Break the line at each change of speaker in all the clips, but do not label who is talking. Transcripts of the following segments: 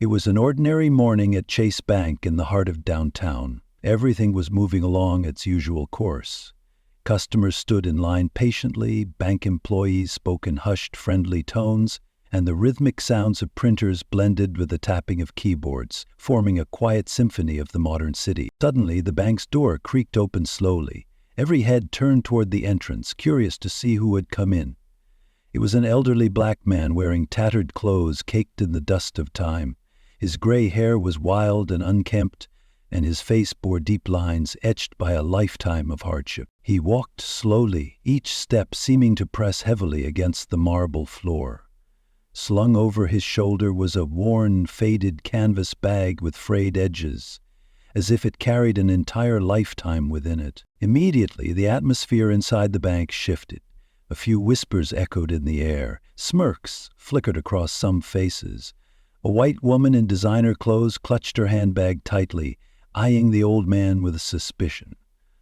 It was an ordinary morning at Chase Bank in the heart of downtown. Everything was moving along its usual course. Customers stood in line patiently, bank employees spoke in hushed, friendly tones, and the rhythmic sounds of printers blended with the tapping of keyboards, forming a quiet symphony of the modern city. Suddenly, the bank's door creaked open slowly. Every head turned toward the entrance, curious to see who had come in. It was an elderly black man wearing tattered clothes caked in the dust of time. His gray hair was wild and unkempt, and his face bore deep lines etched by a lifetime of hardship. He walked slowly, each step seeming to press heavily against the marble floor. Slung over his shoulder was a worn, faded canvas bag with frayed edges, as if it carried an entire lifetime within it. Immediately, the atmosphere inside the bank shifted. A few whispers echoed in the air. Smirks flickered across some faces. A white woman in designer clothes clutched her handbag tightly, eyeing the old man with suspicion.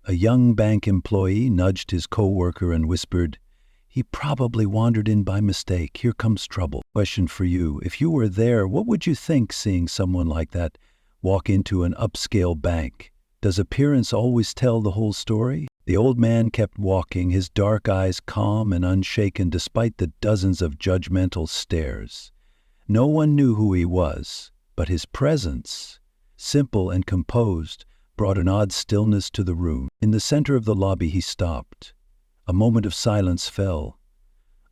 A young bank employee nudged his co-worker and whispered, "He probably wandered in by mistake. Here comes trouble." Question for you. If you were there, what would you think seeing someone like that walk into an upscale bank? Does appearance always tell the whole story? The old man kept walking, his dark eyes calm and unshaken despite the dozens of judgmental stares. No one knew who he was, but his presence, simple and composed, brought an odd stillness to the room. In the center of the lobby he stopped. A moment of silence fell.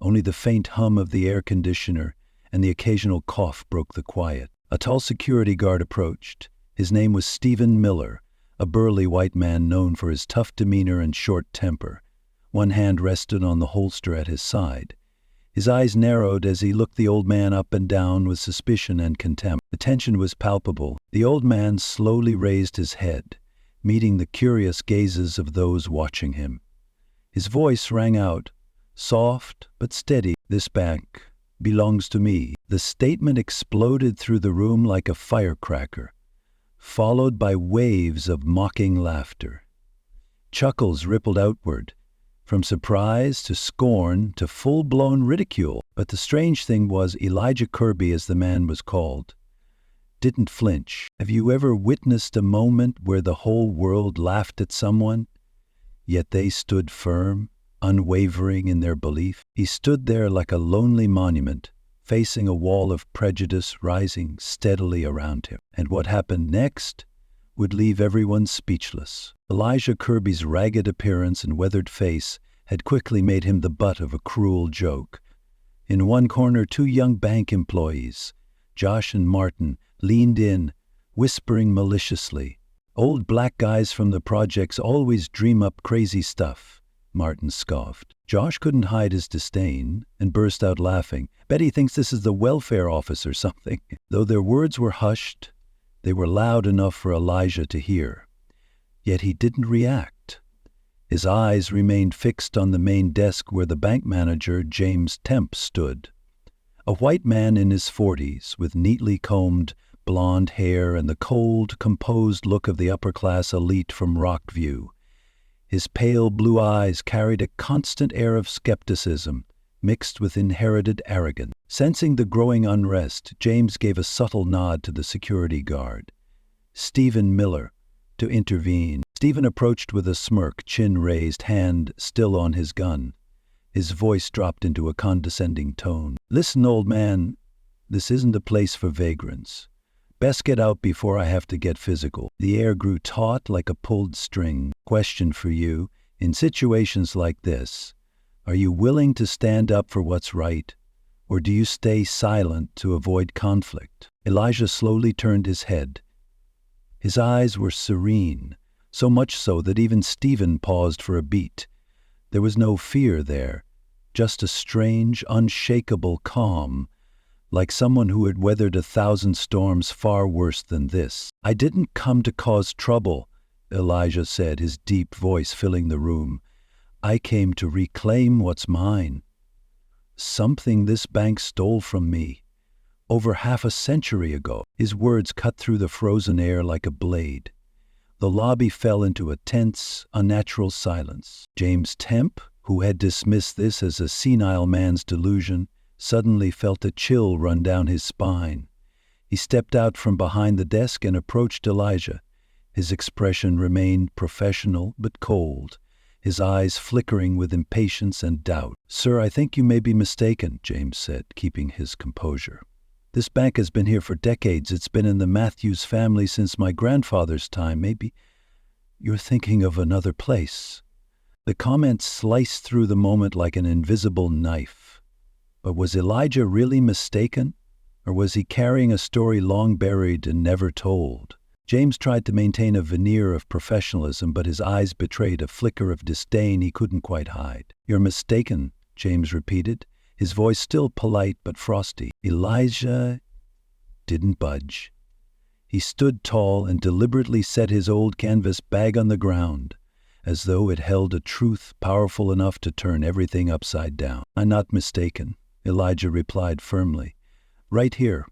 Only the faint hum of the air conditioner and the occasional cough broke the quiet. A tall security guard approached. His name was Stephen Miller, a burly white man known for his tough demeanor and short temper. One hand rested on the holster at his side. His eyes narrowed as he looked the old man up and down with suspicion and contempt. The tension was palpable. The old man slowly raised his head, meeting the curious gazes of those watching him. His voice rang out, soft but steady, "This bank belongs to me." The statement exploded through the room like a firecracker, followed by waves of mocking laughter. Chuckles rippled outward, from surprise to scorn to full-blown ridicule. But the strange thing was Elijah Kirby, as the man was called, didn't flinch. Have you ever witnessed a moment where the whole world laughed at someone, yet they stood firm, unwavering in their belief? He stood there like a lonely monument, facing a wall of prejudice rising steadily around him. And what happened next would leave everyone speechless. Elijah Kirby's ragged appearance and weathered face had quickly made him the butt of a cruel joke. In one corner, two young bank employees, Josh and Martin, leaned in, whispering maliciously. "Old black guys from the projects always dream up crazy stuff," Martin scoffed. Josh couldn't hide his disdain and burst out laughing. "Bet he thinks this is the welfare office or something." Though their words were hushed, they were loud enough for Elijah to hear. Yet he didn't react. His eyes remained fixed on the main desk where the bank manager, James Temp, stood. A white man in his 40s, with neatly combed, blonde hair and the cold, composed look of the upper-class elite from Rockview. His pale blue eyes carried a constant air of skepticism, mixed with inherited arrogance. Sensing the growing unrest, James gave a subtle nod to the security guard, Stephen Miller, to intervene. Stephen approached with a smirk, chin raised, hand still on his gun. His voice dropped into a condescending tone. "Listen, old man, this isn't a place for vagrants. Best get out before I have to get physical." The air grew taut like a pulled string. Question for you. In situations like this, are you willing to stand up for what's right, or do you stay silent to avoid conflict? Elijah slowly turned his head. His eyes were serene, so much so that even Stephen paused for a beat. There was no fear there, just a strange, unshakable calm, like someone who had weathered 1,000 storms far worse than this. "I didn't come to cause trouble," Elijah said, his deep voice filling the room. "I came to reclaim what's mine. Something this bank stole from me over half a century ago." His words cut through the frozen air like a blade. The lobby fell into a tense, unnatural silence. James Temp, who had dismissed this as a senile man's delusion, suddenly felt a chill run down his spine. He stepped out from behind the desk and approached Elijah. His expression remained professional but cold, his eyes flickering with impatience and doubt. "Sir, I think you may be mistaken," James said, keeping his composure. "This bank has been here for decades. It's been in the Matthews family since my grandfather's time. Maybe you're thinking of another place." The comment sliced through the moment like an invisible knife. But was Elijah really mistaken? Or was he carrying a story long buried and never told? James tried to maintain a veneer of professionalism, but his eyes betrayed a flicker of disdain he couldn't quite hide. "You're mistaken," James repeated, his voice still polite but frosty. Elijah didn't budge. He stood tall and deliberately set his old canvas bag on the ground, as though it held a truth powerful enough to turn everything upside down. "I'm not mistaken," Elijah replied firmly. "Right here.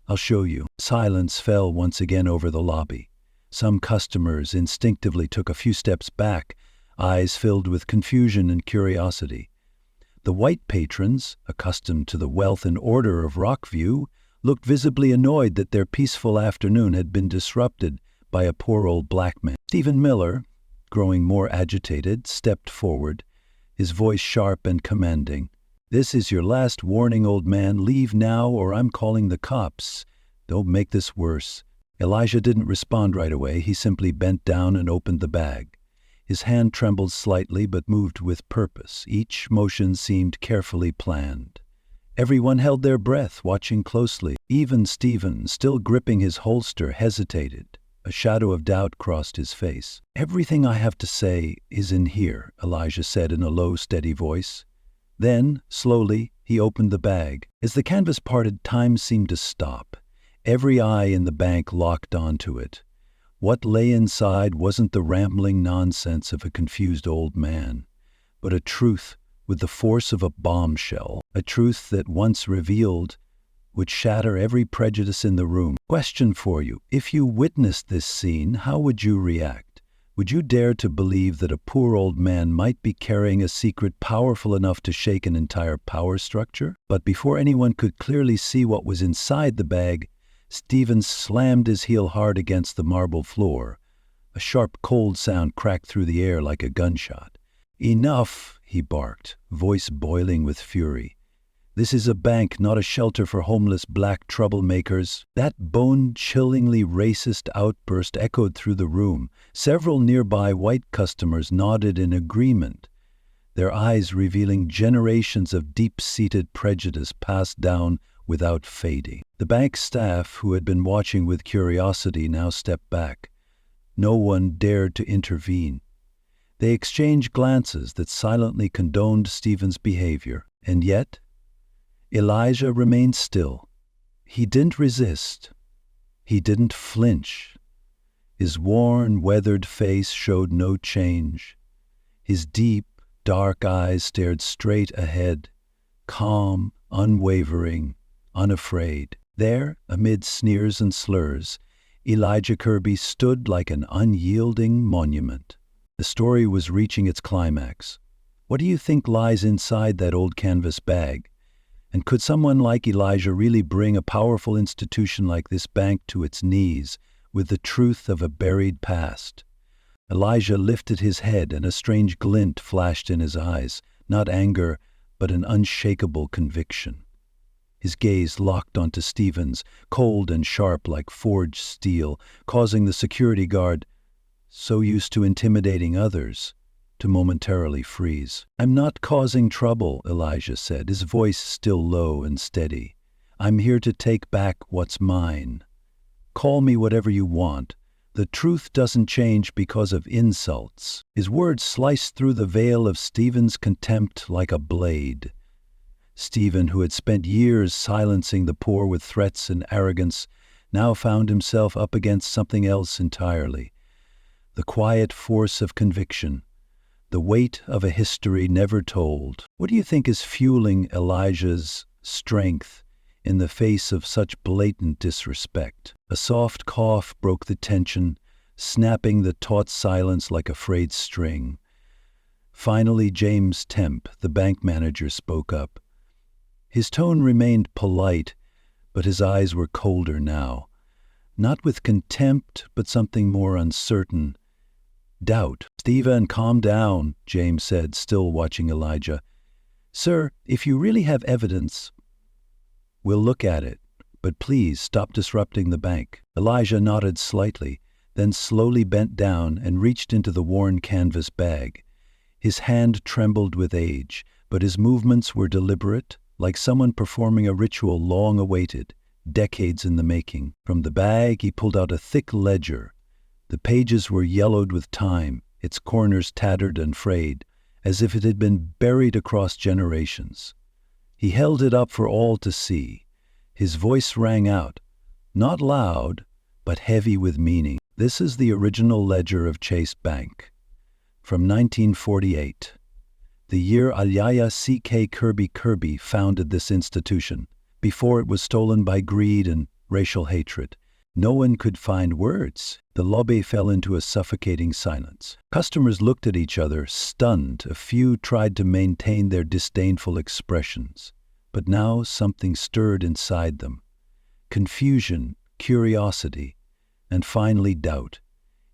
I'll show you." Silence fell once again over the lobby. Some customers instinctively took a few steps back, eyes filled with confusion and curiosity. The white patrons, accustomed to the wealth and order of Rockview, looked visibly annoyed that their peaceful afternoon had been disrupted by a poor old black man. Stephen Miller, growing more agitated, stepped forward, his voice sharp and commanding. "This is your last warning, old man. Leave now or I'm calling the cops. Don't make this worse." Elijah didn't respond right away. He simply bent down and opened the bag. His hand trembled slightly but moved with purpose. Each motion seemed carefully planned. Everyone held their breath, watching closely. Even Stephen, still gripping his holster, hesitated. A shadow of doubt crossed his face. "Everything I have to say is in here," Elijah said in a low, steady voice. Then, slowly, he opened the bag. As the canvas parted, time seemed to stop. Every eye in the bank locked onto it. What lay inside wasn't the rambling nonsense of a confused old man, but a truth with the force of a bombshell, a truth that, once revealed, would shatter every prejudice in the room. Question for you: if you witnessed this scene, how would you react? Would you dare to believe that a poor old man might be carrying a secret powerful enough to shake an entire power structure? But before anyone could clearly see what was inside the bag, Stephen slammed his heel hard against the marble floor. A sharp, cold sound cracked through the air like a gunshot. "Enough," he barked, voice boiling with fury. "This is a bank, not a shelter for homeless black troublemakers." That bone-chillingly racist outburst echoed through the room. Several nearby white customers nodded in agreement, their eyes revealing generations of deep-seated prejudice passed down without fading. The bank staff, who had been watching with curiosity, now stepped back. No one dared to intervene. They exchanged glances that silently condoned Stephen's behavior. And yet, Elijah remained still. He didn't resist. He didn't flinch. His worn, weathered face showed no change. His deep, dark eyes stared straight ahead, calm, unwavering, unafraid. There, amid sneers and slurs, Elijah Kirby stood like an unyielding monument. The story was reaching its climax. What do you think lies inside that old canvas bag? And could someone like Elijah really bring a powerful institution like this bank to its knees with the truth of a buried past? Elijah lifted his head and a strange glint flashed in his eyes, not anger, but an unshakable conviction. His gaze locked onto Stephen's, cold and sharp like forged steel, causing the security guard, so used to intimidating others, to momentarily freeze. "I'm not causing trouble," Elijah said, his voice still low and steady. "I'm here to take back what's mine. Call me whatever you want. The truth doesn't change because of insults." His words sliced through the veil of Stephen's contempt like a blade. Stephen, who had spent years silencing the poor with threats and arrogance, now found himself up against something else entirely. The quiet force of conviction, the weight of a history never told. What do you think is fueling Elijah's strength in the face of such blatant disrespect? A soft cough broke the tension, snapping the taut silence like a frayed string. Finally, James Temp, the bank manager, spoke up. His tone remained polite, but his eyes were colder now. Not with contempt, but something more uncertain. Doubt. "Stephen, calm down," James said, still watching Elijah. "Sir, if you really have evidence, we'll look at it, but please stop disrupting the bank." Elijah nodded slightly, then slowly bent down and reached into the worn canvas bag. His hand trembled with age, but his movements were deliberate, like someone performing a ritual long awaited, decades in the making. From the bag, he pulled out a thick ledger. The pages were yellowed with time, its corners tattered and frayed, as if it had been buried across generations. He held it up for all to see. His voice rang out, not loud, but heavy with meaning. "This is the original ledger of Chase Bank, from 1948. The year Elijah C.K. Kirby founded this institution, before it was stolen by greed and racial hatred." No one could find words. The lobby fell into a suffocating silence. Customers looked at each other, stunned. A few tried to maintain their disdainful expressions. But now something stirred inside them. Confusion, curiosity, and finally doubt,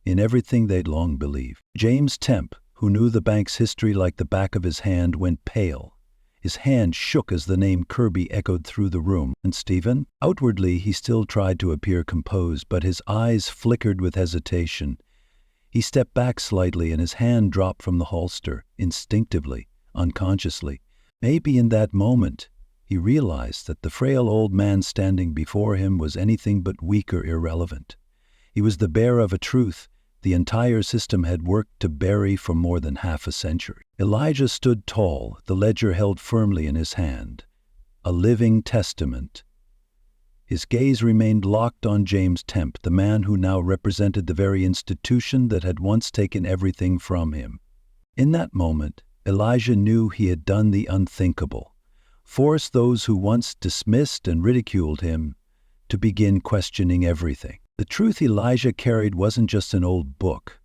in everything they'd long believed. James Temp, who knew the bank's history like the back of his hand, went pale. His hand shook as the name Kirby echoed through the room. "And Stephen?" Outwardly, he still tried to appear composed, but his eyes flickered with hesitation. He stepped back slightly and his hand dropped from the holster, instinctively, unconsciously. Maybe in that moment, he realized that the frail old man standing before him was anything but weak or irrelevant. He was the bearer of a truth the entire system had worked to bury for more than half a century. Elijah stood tall, the ledger held firmly in his hand. A living testament. His gaze remained locked on James Temp, the man who now represented the very institution that had once taken everything from him. In that moment, Elijah knew he had done the unthinkable. Forced those who once dismissed and ridiculed him to begin questioning everything. The truth Elijah carried wasn't just an old book.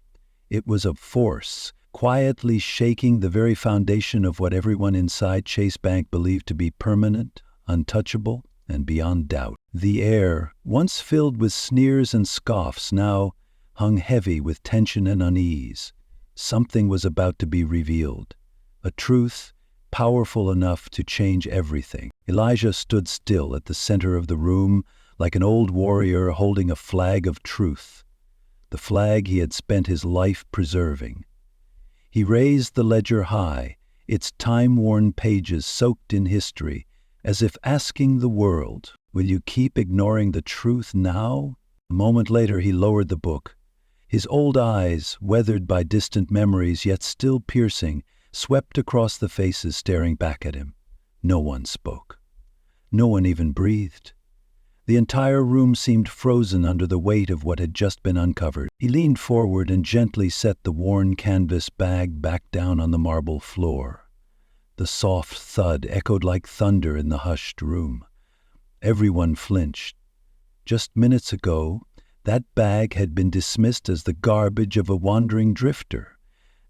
It was a force, quietly shaking the very foundation of what everyone inside Chase Bank believed to be permanent, untouchable, and beyond doubt. The air, once filled with sneers and scoffs, now hung heavy with tension and unease. Something was about to be revealed. A truth powerful enough to change everything. Elijah stood still at the center of the room, like an old warrior holding a flag of truth, the flag he had spent his life preserving. He raised the ledger high, its time-worn pages soaked in history, as if asking the world, "Will you keep ignoring the truth now?" A moment later he lowered the book. His old eyes, weathered by distant memories yet still piercing, swept across the faces staring back at him. No one spoke. No one even breathed. The entire room seemed frozen under the weight of what had just been uncovered. He leaned forward and gently set the worn canvas bag back down on the marble floor. The soft thud echoed like thunder in the hushed room. Everyone flinched. Just minutes ago, that bag had been dismissed as the garbage of a wandering drifter.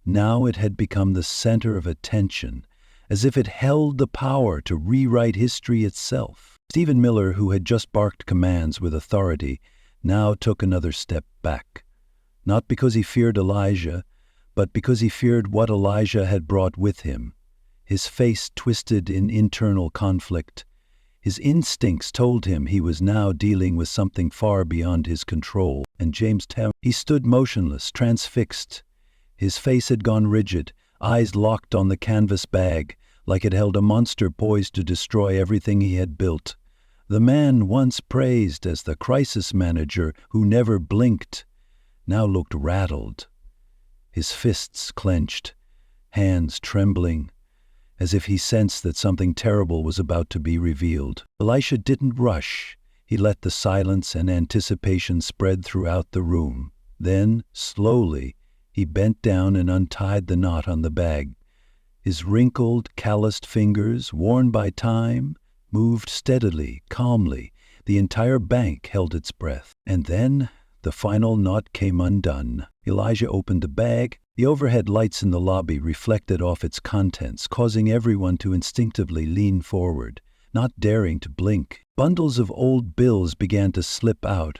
Now it had become the center of attention, as if it held the power to rewrite history itself. Stephen Miller, who had just barked commands with authority, now took another step back. Not because he feared Elijah, but because he feared what Elijah had brought with him. His face twisted in internal conflict. His instincts told him he was now dealing with something far beyond his control. And James Temp, he stood motionless, transfixed. His face had gone rigid, eyes locked on the canvas bag, like it held a monster poised to destroy everything he had built. The man once praised as the crisis manager who never blinked, now looked rattled. His fists clenched, hands trembling, as if he sensed that something terrible was about to be revealed. Elisha didn't rush. He let the silence and anticipation spread throughout the room. Then, slowly, he bent down and untied the knot on the bag. His wrinkled, calloused fingers, worn by time, moved steadily, calmly. The entire bank held its breath. And then the final knot came undone. Elijah opened the bag. The overhead lights in the lobby reflected off its contents, causing everyone to instinctively lean forward. not daring to blink. Bundles of old bills began to slip out,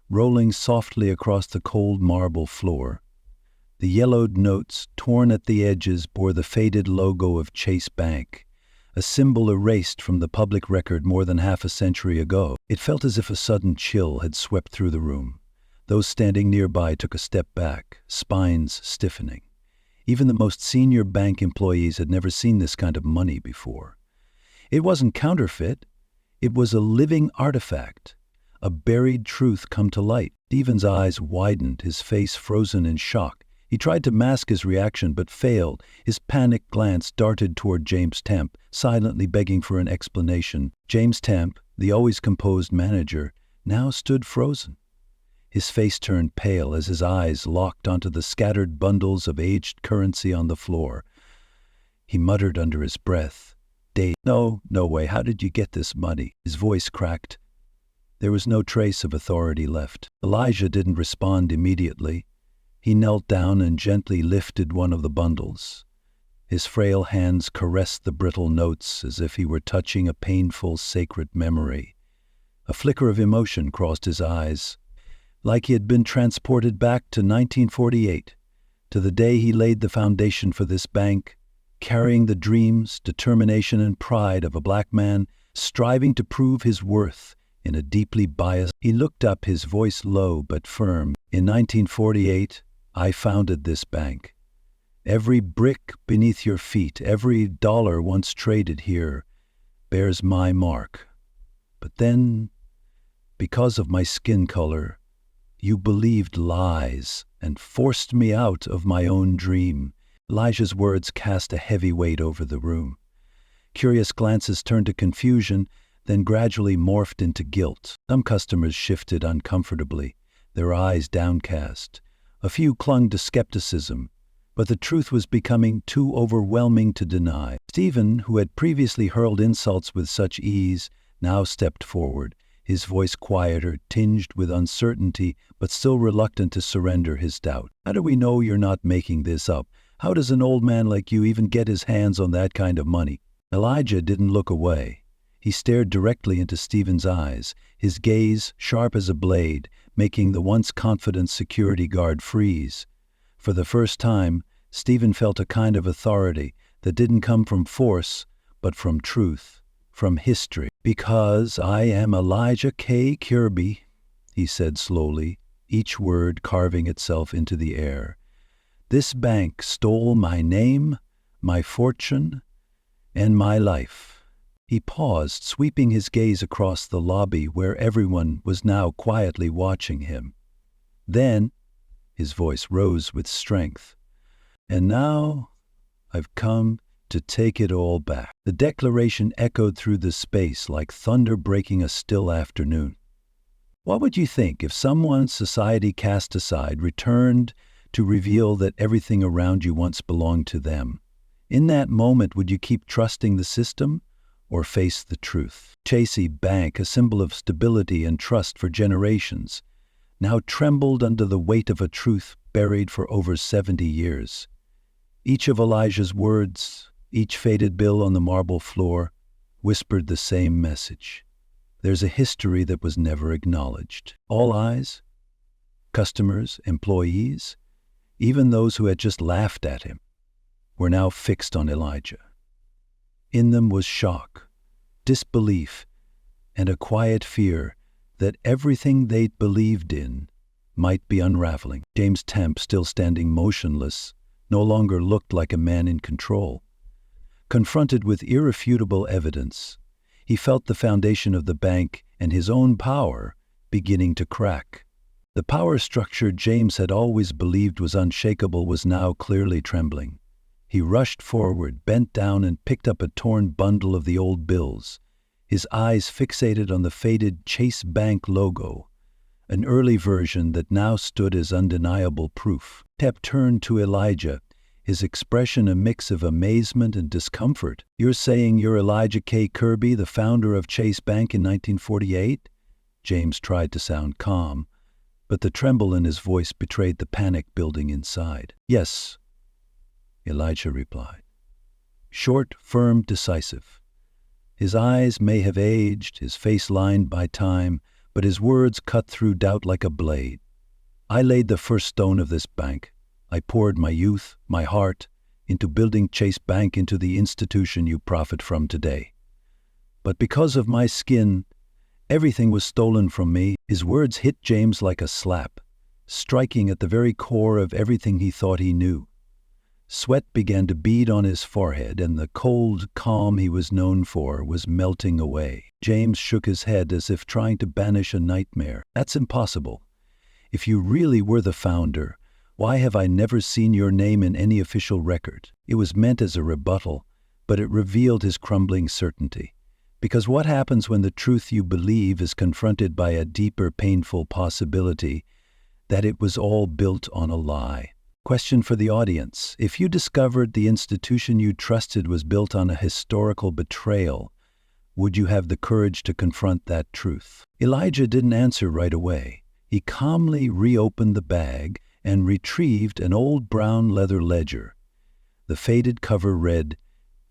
rolling softly across the cold marble floor. The yellowed notes, torn at the edges, bore the faded logo of Chase Bank, a symbol erased from the public record more than half a century ago. It felt as if a sudden chill had swept through the room. Those standing nearby took a step back, spines stiffening. Even the most senior bank employees had never seen this kind of money before. It wasn't counterfeit. It was a living artifact, a buried truth come to light. Stephen's eyes widened, his face frozen in shock. He tried to mask his reaction but failed. His panicked glance darted toward James Temp, silently begging for an explanation. James Temp, the always composed manager, now stood frozen. His face turned pale as his eyes locked onto the scattered bundles of aged currency on the floor. He muttered under his breath, "Dave, no way, how did you get this money?" His voice cracked. There was no trace of authority left. Elijah didn't respond immediately. He knelt down and gently lifted one of the bundles. His frail hands caressed the brittle notes as if he were touching a painful, sacred memory. A flicker of emotion crossed his eyes, like he had been transported back to 1948, to the day he laid the foundation for this bank, carrying the dreams, determination, and pride of a black man striving to prove his worth in a deeply biased. He looked up, his voice low but firm. "In 1948, I founded this bank. Every brick beneath your feet, every dollar once traded here, bears my mark. But then, because of my skin color, you believed lies and forced me out of my own dream." Elijah's words cast a heavy weight over the room. Curious glances turned to confusion, then gradually morphed into guilt. Some customers shifted uncomfortably, their eyes downcast. A few clung to skepticism, but the truth was becoming too overwhelming to deny. Stephen, who had previously hurled insults with such ease, now stepped forward, his voice quieter, tinged with uncertainty, but still reluctant to surrender his doubt. "How do we know you're not making this up? How does an old man like you even get his hands on that kind of money?" Elijah didn't look away. He stared directly into Stephen's eyes, his gaze sharp as a blade, making the once confident security guard freeze. For the first time, Stephen felt a kind of authority that didn't come from force, but from truth, from history. "Because I am Elijah K. Kirby," he said slowly, each word carving itself into the air. "This bank stole my name, my fortune, and my life." He paused, sweeping his gaze across the lobby where everyone was now quietly watching him. Then, his voice rose with strength, "And now, I've come to take it all back." The declaration echoed through the space like thunder breaking a still afternoon. What would you think if someone society cast aside returned to reveal that everything around you once belonged to them? In that moment, would you keep trusting the system or face the truth? Chase Bank, a symbol of stability and trust for generations, now trembled under the weight of a truth buried for over 70 years. Each of Elijah's words, each faded bill on the marble floor, whispered the same message. There's a history that was never acknowledged. All eyes, customers, employees, even those who had just laughed at him, were now fixed on Elijah. In them was shock, disbelief, and a quiet fear that everything they'd believed in might be unraveling. James Temp, still standing motionless, no longer looked like a man in control. Confronted with irrefutable evidence, he felt the foundation of the bank and his own power beginning to crack. The power structure James had always believed was unshakable was now clearly trembling. He rushed forward, bent down, and picked up a torn bundle of the old bills, his eyes fixated on the faded Chase Bank logo, an early version that now stood as undeniable proof. Tep turned to Elijah, his expression a mix of amazement and discomfort. "You're saying you're Elijah K. Kirby, the founder of Chase Bank in 1948? James tried to sound calm, but the tremble in his voice betrayed the panic building inside. "Yes," Elijah replied. Short, firm, decisive. His eyes may have aged, his face lined by time, but his words cut through doubt like a blade. I laid the first stone of this bank. I poured my youth, my heart, into building Chase Bank into the institution you profit from today. But because of my skin, everything was stolen from me. His words hit James like a slap, striking at the very core of everything he thought he knew. Sweat began to bead on his forehead, and the cold calm he was known for was melting away. James shook his head as if trying to banish a nightmare. That's impossible. If you really were the founder, why have I never seen your name in any official record? It was meant as a rebuttal, but it revealed his crumbling certainty. Because what happens when the truth you believe is confronted by a deeper, painful possibility that it was all built on a lie? Question for the audience. If you discovered the institution you trusted was built on a historical betrayal, would you have the courage to confront that truth? Elijah didn't answer right away. He calmly reopened the bag and retrieved an old brown leather ledger. The faded cover read,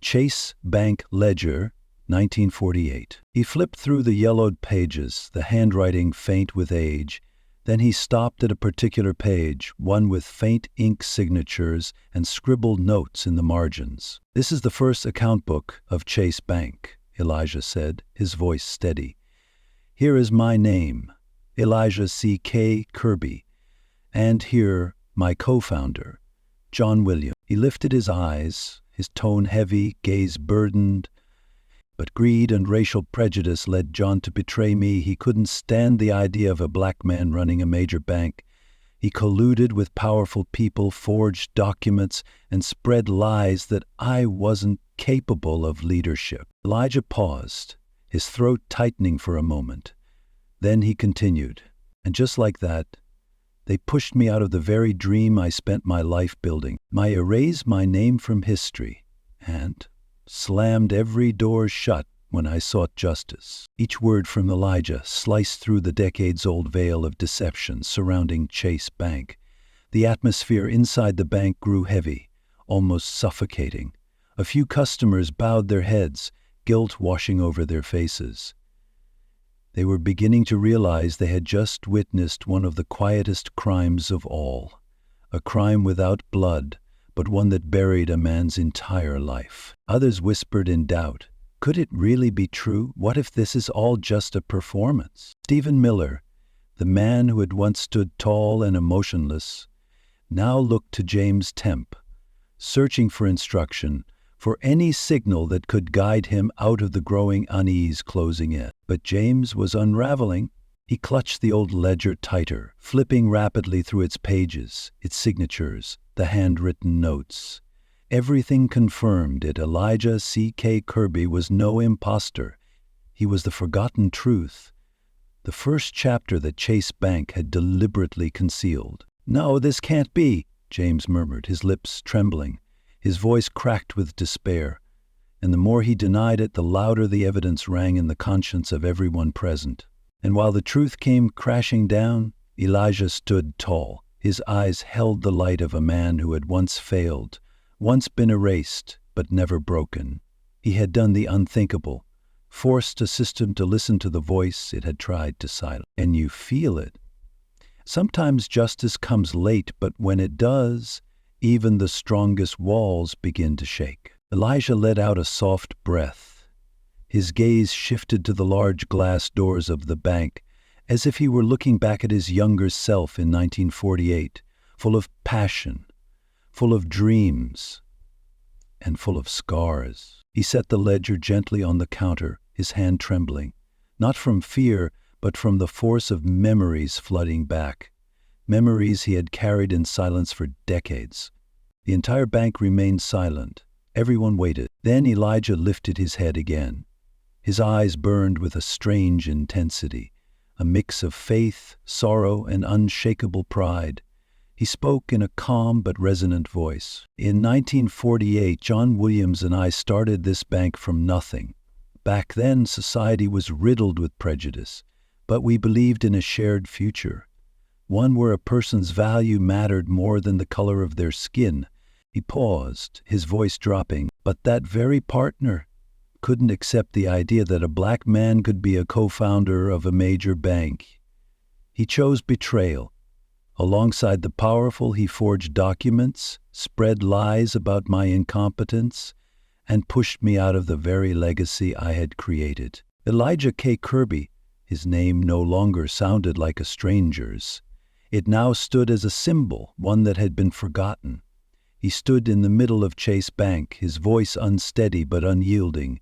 Chase Bank Ledger, 1948. He flipped through the yellowed pages, the handwriting faint with age. Then he stopped at a particular page, one with faint ink signatures and scribbled notes in the margins. This is the first account book of Chase Bank, Elijah said, his voice steady. Here is my name, Elijah C.K. Kirby, and here my co-founder, John Williams. He lifted his eyes, his tone heavy, gaze burdened. But greed and racial prejudice led John to betray me. He couldn't stand the idea of a black man running a major bank. He colluded with powerful people, forged documents, and spread lies that I wasn't capable of leadership. Elijah paused, his throat tightening for a moment. Then he continued, and just like that, they pushed me out of the very dream I spent my life building. I erased my name from history and slammed every door shut when I sought justice. Each word from Elijah sliced through the decades-old veil of deception surrounding Chase Bank. The atmosphere inside the bank grew heavy, almost suffocating. A few customers bowed their heads, guilt washing over their faces. They were beginning to realize they had just witnessed one of the quietest crimes of all, a crime without blood, but one that buried a man's entire life. Others whispered in doubt, could it really be true? What if this is all just a performance? Stephen Miller, the man who had once stood tall and emotionless, now looked to James Temp, searching for instruction, for any signal that could guide him out of the growing unease closing in. But James was unraveling. He clutched the old ledger tighter, flipping rapidly through its pages, its signatures, the handwritten notes. Everything confirmed it. Elijah C.K. Kirby was no imposter. He was the forgotten truth, the first chapter that Chase Bank had deliberately concealed. No, this can't be, James murmured, his lips trembling. His voice cracked with despair, and the more he denied it, the louder the evidence rang in the conscience of everyone present. And while the truth came crashing down, Elijah stood tall. His eyes held the light of a man who had once failed, once been erased, but never broken. He had done the unthinkable, forced a system to listen to the voice it had tried to silence. And you feel it. Sometimes justice comes late, but when it does, even the strongest walls begin to shake. Elijah let out a soft breath. His gaze shifted to the large glass doors of the bank, as if he were looking back at his younger self in 1948, full of passion, full of dreams, and full of scars. He set the ledger gently on the counter, his hand trembling, not from fear, but from the force of memories flooding back. Memories he had carried in silence for decades. The entire bank remained silent. Everyone waited. Then Elijah lifted his head again. His eyes burned with a strange intensity, a mix of faith, sorrow, and unshakable pride. He spoke in a calm but resonant voice. In 1948, John Williams and I started this bank from nothing. Back then, society was riddled with prejudice, but we believed in a shared future, one where a person's value mattered more than the color of their skin. He paused, his voice dropping. But that very partner, couldn't accept the idea that a black man could be a co-founder of a major bank. He chose betrayal. Alongside the powerful, he forged documents, spread lies about my incompetence, and pushed me out of the very legacy I had created. Elijah K. Kirby, his name no longer sounded like a stranger's. It now stood as a symbol, one that had been forgotten. He stood in the middle of Chase Bank, his voice unsteady but unyielding,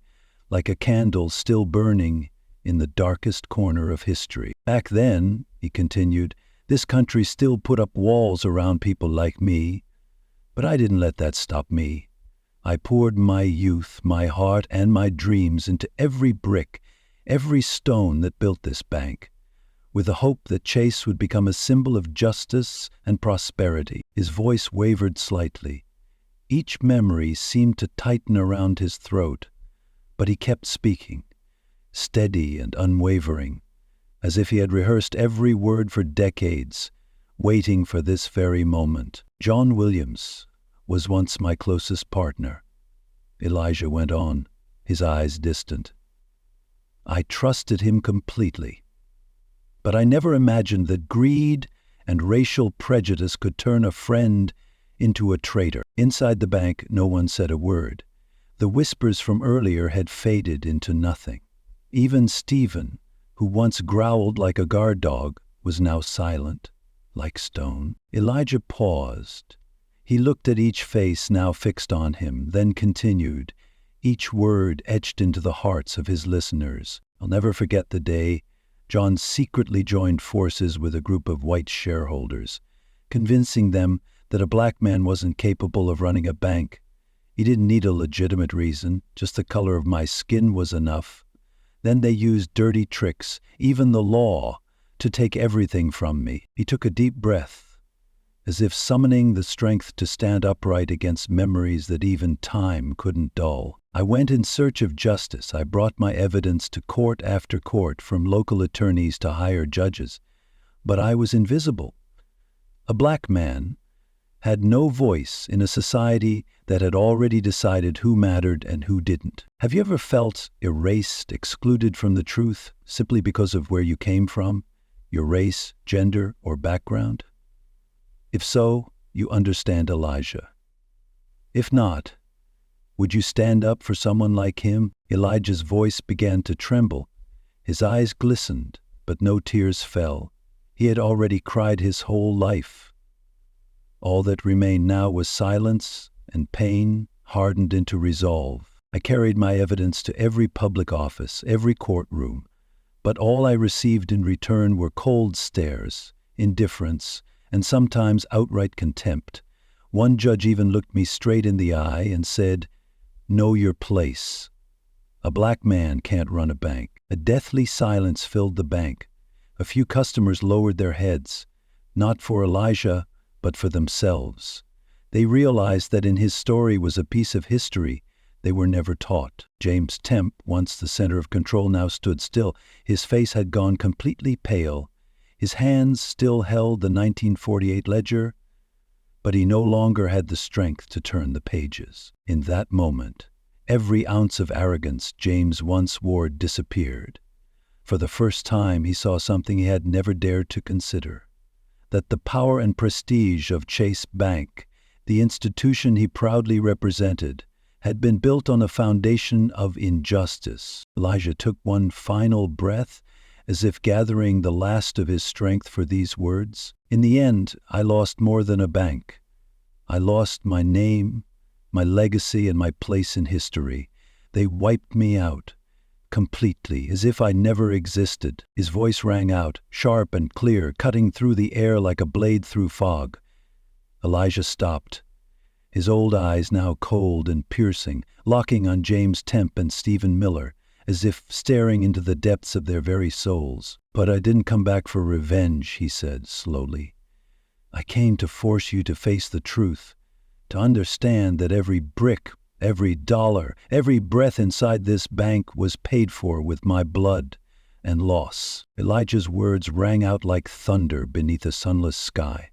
like a candle still burning in the darkest corner of history. Back then, he continued, this country still put up walls around people like me, but I didn't let that stop me. I poured my youth, my heart, and my dreams into every brick, every stone that built this bank, with the hope that Chase would become a symbol of justice and prosperity. His voice wavered slightly. Each memory seemed to tighten around his throat, but he kept speaking, steady and unwavering, as if he had rehearsed every word for decades, waiting for this very moment. John Williams was once my closest partner, Elijah went on, his eyes distant. I trusted him completely. But I never imagined that greed and racial prejudice could turn a friend into a traitor. Inside the bank, no one said a word. The whispers from earlier had faded into nothing. Even Stephen, who once growled like a guard dog, was now silent, like stone. Elijah paused. He looked at each face now fixed on him, then continued, each word etched into the hearts of his listeners. I'll never forget the day John secretly joined forces with a group of white shareholders, convincing them that a black man wasn't capable of running a bank. He didn't need a legitimate reason, just the color of my skin was enough. Then they used dirty tricks, even the law, to take everything from me. He took a deep breath, as if summoning the strength to stand upright against memories that even time couldn't dull. I went in search of justice. I brought my evidence to court after court, from local attorneys to higher judges. But I was invisible. A black man had no voice in a society that had already decided who mattered and who didn't. Have you ever felt erased, excluded from the truth, simply because of where you came from, your race, gender, or background? If so, you understand Elijah. If not, would you stand up for someone like him? Elijah's voice began to tremble. His eyes glistened, but no tears fell. He had already cried his whole life. All that remained now was silence and pain hardened into resolve. I carried my evidence to every public office, every courtroom, but all I received in return were cold stares, indifference, and sometimes outright contempt. One judge even looked me straight in the eye and said, "Know your place. A black man can't run a bank." A deathly silence filled the bank. A few customers lowered their heads, not for Elijah, but for themselves. They realized that in his story was a piece of history they were never taught. James Temp, once the center of control, now stood still. His face had gone completely pale. His hands still held the 1948 ledger, but he no longer had the strength to turn the pages. In that moment, every ounce of arrogance James once wore disappeared. For the first time, he saw something he had never dared to consider: that the power and prestige of Chase Bank, the institution he proudly represented, had been built on a foundation of injustice. Elijah took one final breath, as if gathering the last of his strength for these words. In the end, I lost more than a bank. I lost my name, my legacy, and my place in history. They wiped me out, completely, as if I never existed. His voice rang out, sharp and clear, cutting through the air like a blade through fog. Elijah stopped, his old eyes now cold and piercing, locking on James Temp and Stephen Miller, as if staring into the depths of their very souls. "But I didn't come back for revenge," he said slowly. "I came to force you to face the truth, to understand that every brick, every dollar, every breath inside this bank was paid for with my blood and loss." Elijah's words rang out like thunder beneath a sunless sky.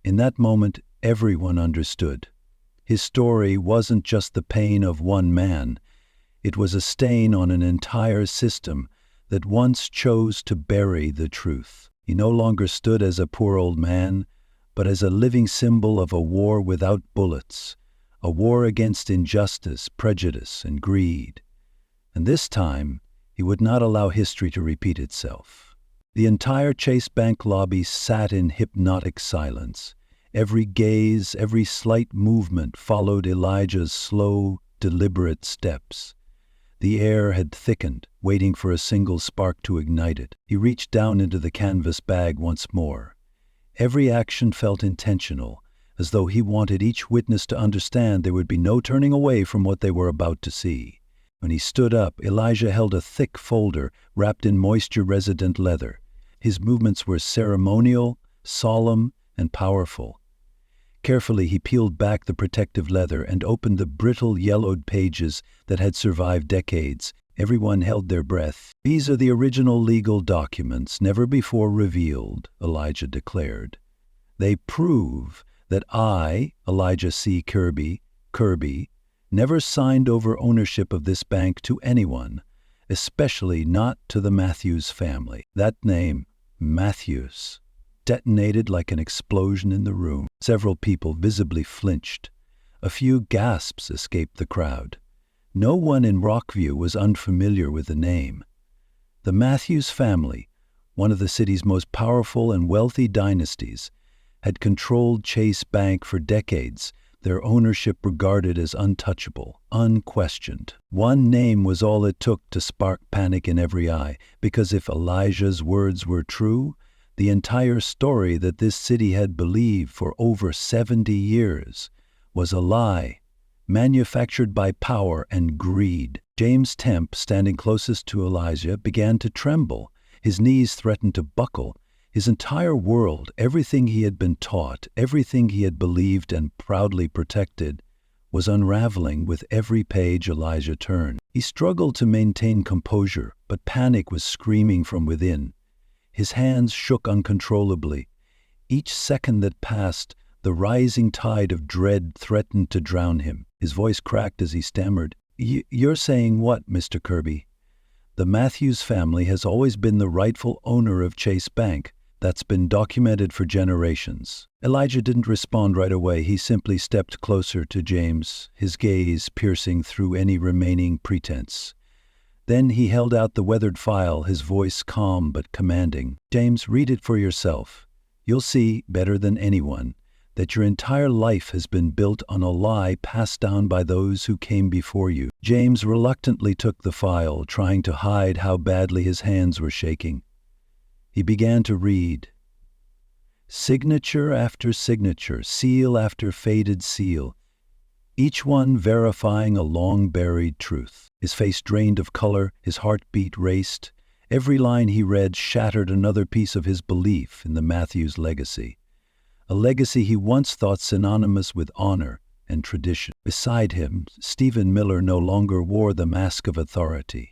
In that moment, everyone understood. His story wasn't just the pain of one man. It was a stain on an entire system that once chose to bury the truth. He no longer stood as a poor old man, but as a living symbol of a war without bullets, a war against injustice, prejudice, and greed. And this time, he would not allow history to repeat itself. The entire Chase Bank lobby sat in hypnotic silence. Every gaze, every slight movement followed Elijah's slow, deliberate steps. The air had thickened, waiting for a single spark to ignite it. He reached down into the canvas bag once more. Every action felt intentional, as though he wanted each witness to understand there would be no turning away from what they were about to see. When he stood up, Elijah held a thick folder wrapped in moisture-resistant leather. His movements were ceremonial, solemn, and powerful. Carefully, he peeled back the protective leather and opened the brittle, yellowed pages that had survived decades. Everyone held their breath. "These are the original legal documents, never before revealed," Elijah declared. "They prove that I, Elijah C. Kirby, never signed over ownership of this bank to anyone, especially not to the Matthews family." That name, Matthews, detonated like an explosion in the room. Several people visibly flinched. A few gasps escaped the crowd. No one in Rockview was unfamiliar with the name. The Matthews family, one of the city's most powerful and wealthy dynasties, had controlled Chase Bank for decades, their ownership regarded as untouchable, unquestioned. One name was all it took to spark panic in every eye, because if Elijah's words were true, the entire story that this city had believed for over 70 years was a lie, manufactured by power and greed. James Temp, standing closest to Elijah, began to tremble. His knees threatened to buckle. His entire world, everything he had been taught, everything he had believed and proudly protected, was unraveling with every page Elijah turned. He struggled to maintain composure, but panic was screaming from within. His hands shook uncontrollably. Each second that passed, the rising tide of dread threatened to drown him. His voice cracked as he stammered, "You're saying what, Mr. Kirby?" "The Matthews family has always been the rightful owner of Chase Bank. That's been documented for generations." Elijah didn't respond right away. He simply stepped closer to James, his gaze piercing through any remaining pretense. Then he held out the weathered file, his voice calm but commanding. "James, read it for yourself. You'll see, better than anyone, that your entire life has been built on a lie passed down by those who came before you." James reluctantly took the file, trying to hide how badly his hands were shaking. He began to read. Signature after signature, seal after faded seal, each one verifying a long-buried truth. His face drained of color, his heartbeat raced. Every line he read shattered another piece of his belief in the Matthews legacy. A legacy he once thought synonymous with honor and tradition. Beside him, Stephen Miller no longer wore the mask of authority.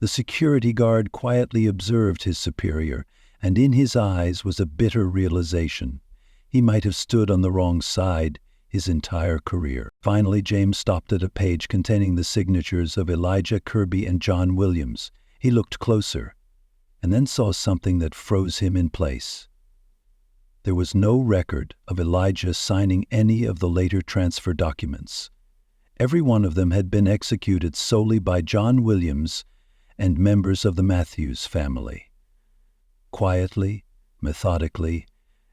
The security guard quietly observed his superior, and in his eyes was a bitter realization. He might have stood on the wrong side his entire career. Finally, James stopped at a page containing the signatures of Elijah Kirby and John Williams. He looked closer, and then saw something that froze him in place. There was no record of Elijah signing any of the later transfer documents. Every one of them had been executed solely by John Williams and members of the Matthews family. Quietly, methodically,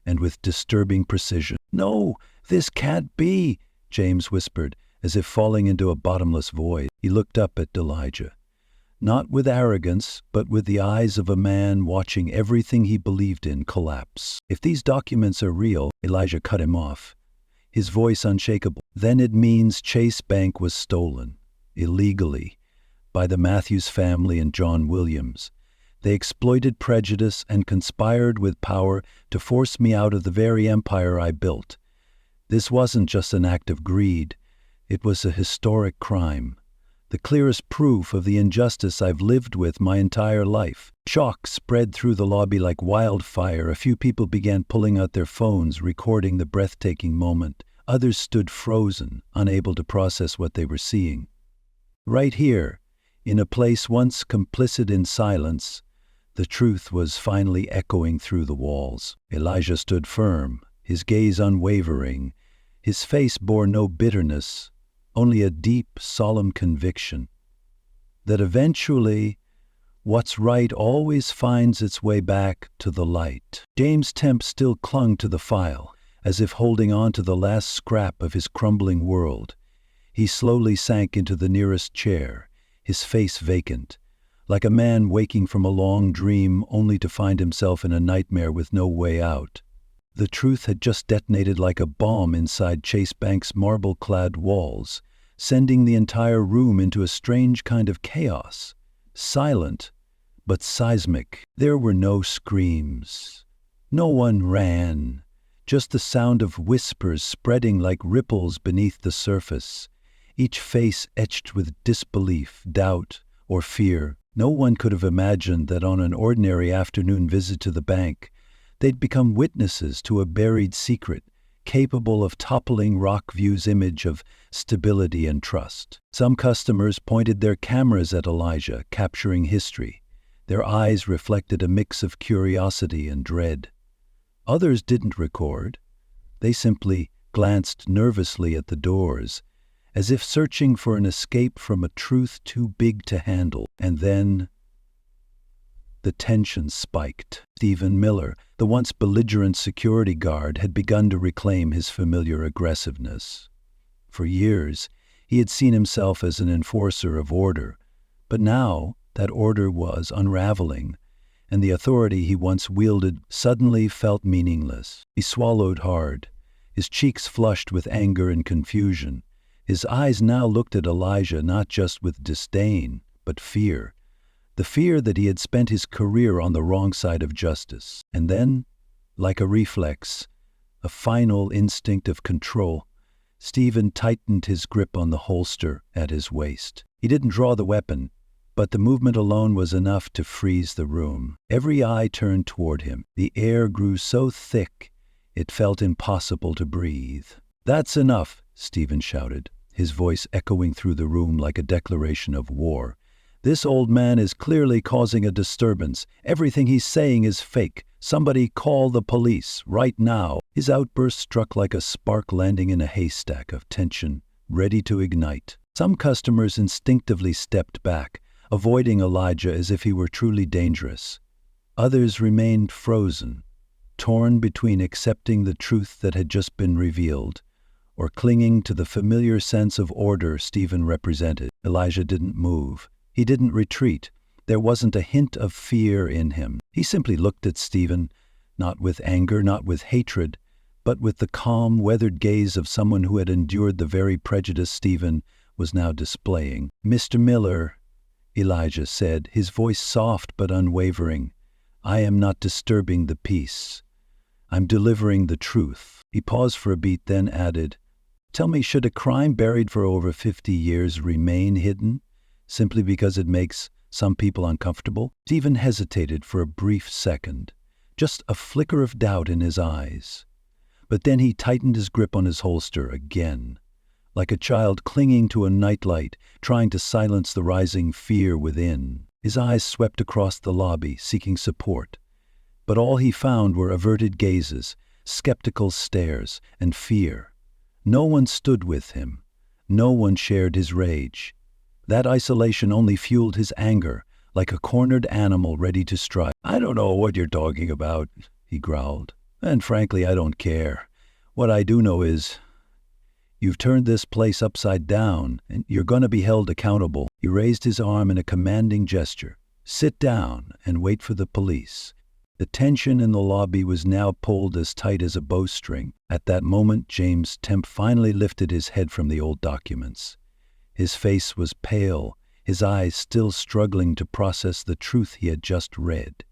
and with disturbing precision. "No, this can't be," James whispered, as if falling into a bottomless void. He looked up at Elijah, not with arrogance, but with the eyes of a man watching everything he believed in collapse. "If these documents are real," Elijah cut him off, his voice unshakable, "then it means Chase Bank was stolen, illegally, by the Matthews family and John Williams. They exploited prejudice and conspired with power to force me out of the very empire I built. This wasn't just an act of greed. It was a historic crime. The clearest proof of the injustice I've lived with my entire life." Shock spread through the lobby like wildfire. A few people began pulling out their phones, recording the breathtaking moment. Others stood frozen, unable to process what they were seeing. Right here, in a place once complicit in silence, the truth was finally echoing through the walls. Elijah stood firm, his gaze unwavering. His face bore no bitterness, only a deep, solemn conviction that eventually what's right always finds its way back to the light. James Temp still clung to the file, as if holding on to the last scrap of his crumbling world. He slowly sank into the nearest chair, his face vacant, like a man waking from a long dream only to find himself in a nightmare with no way out. The truth had just detonated like a bomb inside Chase Bank's marble-clad walls, sending the entire room into a strange kind of chaos. Silent, but seismic. There were no screams. No one ran. Just the sound of whispers spreading like ripples beneath the surface, each face etched with disbelief, doubt, or fear. No one could have imagined that on an ordinary afternoon visit to the bank, they'd become witnesses to a buried secret, capable of toppling Rockview's image of stability and trust. Some customers pointed their cameras at Elijah, capturing history. Their eyes reflected a mix of curiosity and dread. Others didn't record. They simply glanced nervously at the doors, as if searching for an escape from a truth too big to handle. And then the tension spiked. Stephen Miller, the once belligerent security guard, had begun to reclaim his familiar aggressiveness. For years, he had seen himself as an enforcer of order, but now that order was unraveling, and the authority he once wielded suddenly felt meaningless. He swallowed hard, his cheeks flushed with anger and confusion. His eyes now looked at Elijah not just with disdain, but fear. The fear that he had spent his career on the wrong side of justice. And then, like a reflex, a final instinct of control, Stephen tightened his grip on the holster at his waist. He didn't draw the weapon, but the movement alone was enough to freeze the room. Every eye turned toward him. The air grew so thick, it felt impossible to breathe. "That's enough," Stephen shouted, his voice echoing through the room like a declaration of war. "This old man is clearly causing a disturbance. Everything he's saying is fake. Somebody call the police, right now." His outburst struck like a spark landing in a haystack of tension, ready to ignite. Some customers instinctively stepped back, avoiding Elijah as if he were truly dangerous. Others remained frozen, torn between accepting the truth that had just been revealed or clinging to the familiar sense of order Stephen represented. Elijah didn't move. He didn't retreat. There wasn't a hint of fear in him. He simply looked at Stephen, not with anger, not with hatred, but with the calm, weathered gaze of someone who had endured the very prejudice Stephen was now displaying. "Mr. Miller," Elijah said, his voice soft but unwavering, "I am not disturbing the peace. I'm delivering the truth." He paused for a beat, then added, "Tell me, should a crime buried for over 50 years remain hidden, simply because it makes some people uncomfortable?" Stephen hesitated for a brief second, just a flicker of doubt in his eyes. But then he tightened his grip on his holster again, like a child clinging to a nightlight, trying to silence the rising fear within. His eyes swept across the lobby, seeking support. But all he found were averted gazes, skeptical stares, and fear. No one stood with him. No one shared his rage. That isolation only fueled his anger, like a cornered animal ready to strike. "I don't know what you're talking about," he growled. "And frankly, I don't care. What I do know is you've turned this place upside down, and you're going to be held accountable." He raised his arm in a commanding gesture. "Sit down and wait for the police." The tension in the lobby was now pulled as tight as a bowstring. At that moment, James Temp finally lifted his head from the old documents. His face was pale, his eyes still struggling to process the truth he had just read.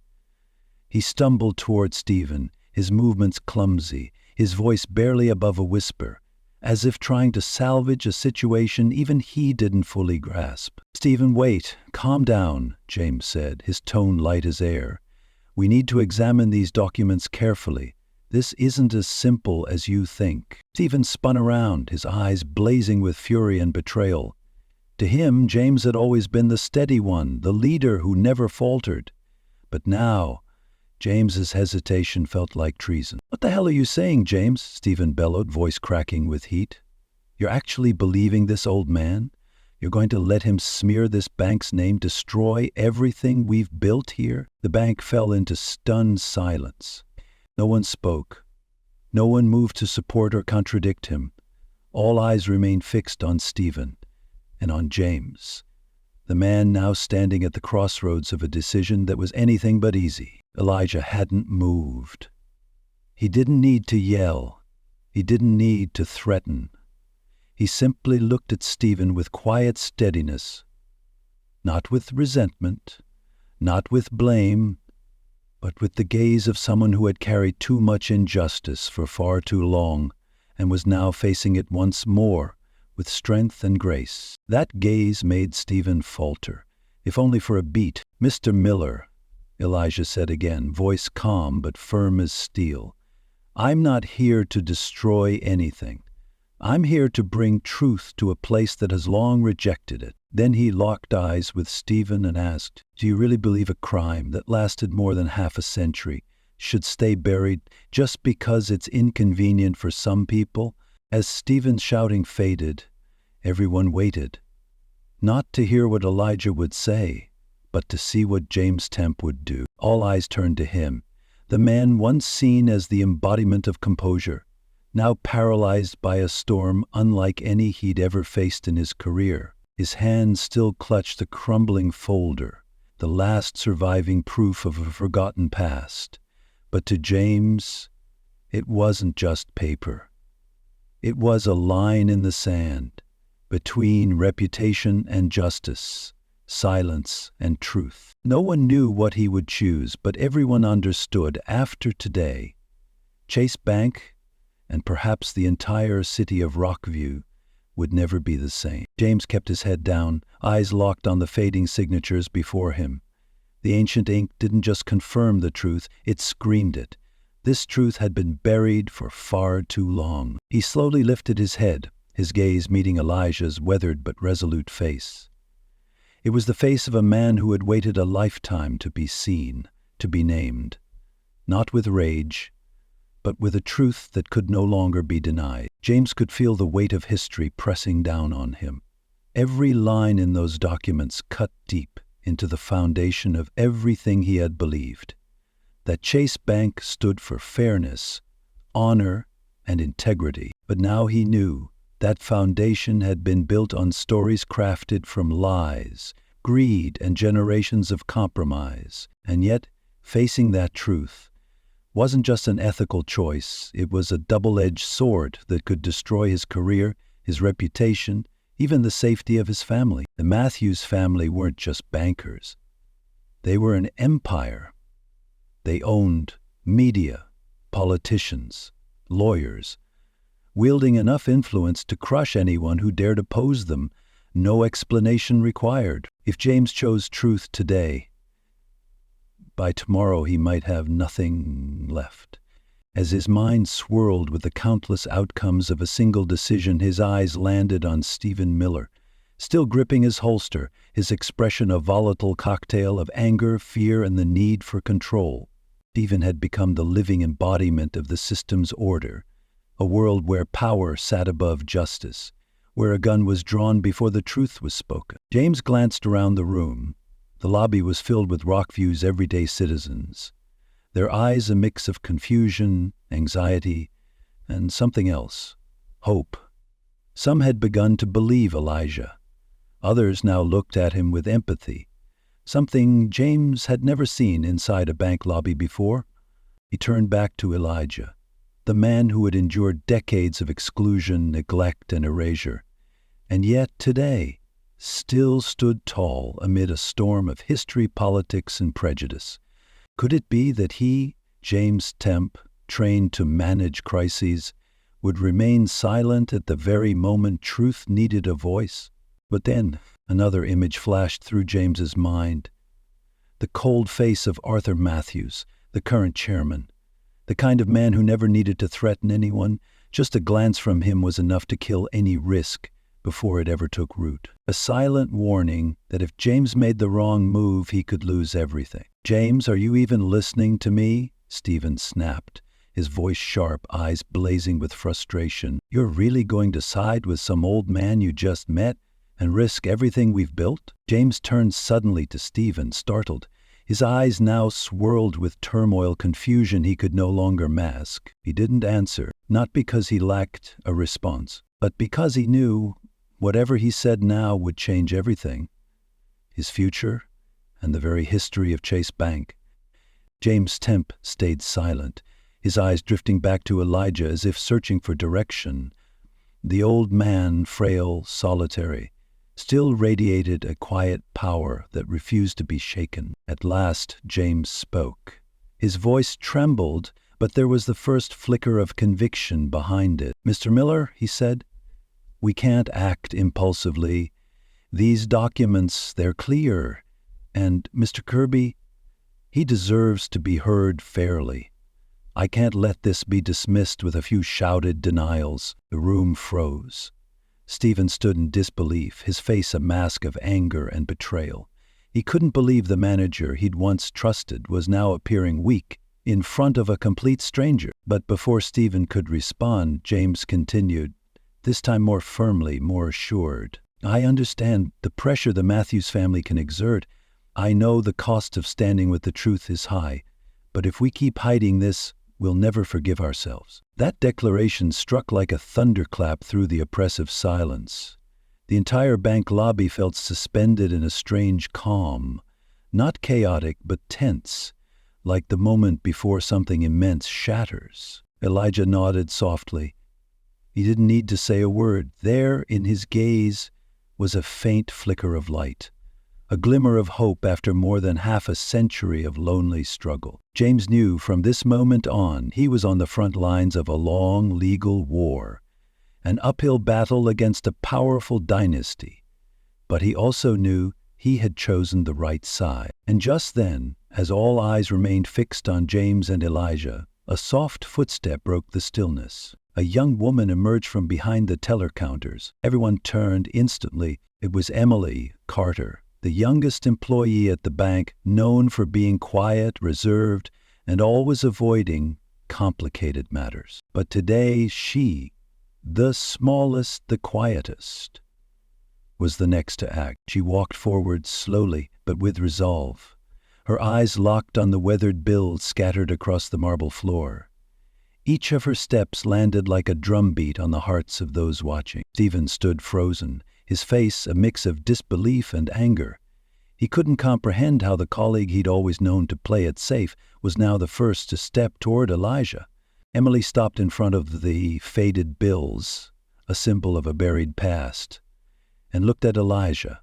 He stumbled toward Stephen, his movements clumsy, his voice barely above a whisper, as if trying to salvage a situation even he didn't fully grasp. "Stephen, wait, calm down," James said, his tone light as air. "We need to examine these documents carefully. This isn't as simple as you think." Stephen spun around, his eyes blazing with fury and betrayal. To him, James had always been the steady one, the leader who never faltered. But now, James's hesitation felt like treason. "What the hell are you saying, James?" Stephen bellowed, voice cracking with heat. "You're actually believing this old man? You're going to let him smear this bank's name, destroy everything we've built here?" The bank fell into stunned silence. No one spoke. No one moved to support or contradict him. All eyes remained fixed on Stephen and on James, the man now standing at the crossroads of a decision that was anything but easy. Elijah hadn't moved. He didn't need to yell. He didn't need to threaten. He simply looked at Stephen with quiet steadiness, not with resentment, not with blame, but with the gaze of someone who had carried too much injustice for far too long and was now facing it once more with strength and grace. That gaze made Stephen falter, if only for a beat. "Mr. Miller," Elijah said again, voice calm but firm as steel, "I'm not here to destroy anything. I'm here to bring truth to a place that has long rejected it." Then he locked eyes with Stephen and asked, "Do you really believe a crime that lasted more than half a century should stay buried just because it's inconvenient for some people?" As Stephen's shouting faded, everyone waited, not to hear what Elijah would say, but to see what James Temp would do. All eyes turned to him, the man once seen as the embodiment of composure, now paralyzed by a storm unlike any he'd ever faced in his career. His hand still clutched the crumbling folder, the last surviving proof of a forgotten past. But to James, it wasn't just paper. It was a line in the sand, between reputation and justice, silence and truth. No one knew what he would choose, but everyone understood after today, Chase Bank, and perhaps the entire city of Rockview, would never be the same. James kept his head down, eyes locked on the fading signatures before him. The ancient ink didn't just confirm the truth, it screamed it. This truth had been buried for far too long. He slowly lifted his head, his gaze meeting Elijah's weathered but resolute face. It was the face of a man who had waited a lifetime to be seen, to be named, not with rage, but with a truth that could no longer be denied. James could feel the weight of history pressing down on him. Every line in those documents cut deep into the foundation of everything he had believed. That Chase Bank stood for fairness, honor, and integrity. But now he knew that foundation had been built on stories crafted from lies, greed, and generations of compromise. And yet, facing that truth wasn't just an ethical choice, it was a double-edged sword that could destroy his career, his reputation, even the safety of his family. The Matthews family weren't just bankers. They were an empire. They owned media, politicians, lawyers, wielding enough influence to crush anyone who dared oppose them, no explanation required. If James chose truth today, by tomorrow he might have nothing left. As his mind swirled with the countless outcomes of a single decision, his eyes landed on Stephen Miller, still gripping his holster, his expression a volatile cocktail of anger, fear, and the need for control. Stephen had become the living embodiment of the system's order, a world where power sat above justice, where a gun was drawn before the truth was spoken. James glanced around the room. The lobby was filled with Rockview's everyday citizens, their eyes a mix of confusion, anxiety, and something else, hope. Some had begun to believe Elijah. Others now looked at him with empathy, something James had never seen inside a bank lobby before. He turned back to Elijah, the man who had endured decades of exclusion, neglect, and erasure, and yet today still stood tall amid a storm of history, politics, and prejudice. Could it be that he, James Temp, trained to manage crises, would remain silent at the very moment truth needed a voice? But then another image flashed through James's mind. The cold face of Arthur Matthews, the current chairman, the kind of man who never needed to threaten anyone. Just a glance from him was enough to kill any risk before it ever took root. A silent warning that if James made the wrong move, he could lose everything. "James, are you even listening to me?" Stephen snapped, his voice sharp, eyes blazing with frustration. "You're really going to side with some old man you just met and risk everything we've built?" James turned suddenly to Stephen, startled. His eyes now swirled with turmoil, confusion he could no longer mask. He didn't answer, not because he lacked a response, but because he knew whatever he said now would change everything. His future and the very history of Chase Bank. James Temp stayed silent, his eyes drifting back to Elijah as if searching for direction. The old man, frail, solitary, still radiated a quiet power that refused to be shaken. At last, James spoke. His voice trembled, but there was the first flicker of conviction behind it. "Mr. Miller," he said, "we can't act impulsively. These documents, they're clear. And Mr. Kirby, he deserves to be heard fairly. I can't let this be dismissed with a few shouted denials." The room froze. Stephen stood in disbelief, his face a mask of anger and betrayal. He couldn't believe the manager he'd once trusted was now appearing weak in front of a complete stranger. But before Stephen could respond, James continued, this time more firmly, more assured. "I understand the pressure the Matthews family can exert. I know the cost of standing with the truth is high. But if we keep hiding this, we'll never forgive ourselves." That declaration struck like a thunderclap through the oppressive silence. The entire bank lobby felt suspended in a strange calm, not chaotic but tense, like the moment before something immense shatters. Elijah nodded softly. He didn't need to say a word. There, in his gaze, was a faint flicker of light, a glimmer of hope after more than half a century of lonely struggle. James knew from this moment on he was on the front lines of a long legal war, an uphill battle against a powerful dynasty. But he also knew he had chosen the right side. And just then, as all eyes remained fixed on James and Elijah, a soft footstep broke the stillness. A young woman emerged from behind the teller counters. Everyone turned instantly. It was Emily Carter, the youngest employee at the bank, known for being quiet, reserved, and always avoiding complicated matters. But today she, the smallest, the quietest, was the next to act. She walked forward slowly, but with resolve, her eyes locked on the weathered bills scattered across the marble floor. Each of her steps landed like a drumbeat on the hearts of those watching. Stephen stood frozen, his face a mix of disbelief and anger. He couldn't comprehend how the colleague he'd always known to play it safe was now the first to step toward Elijah. Emily stopped in front of the faded bills, a symbol of a buried past, and looked at Elijah.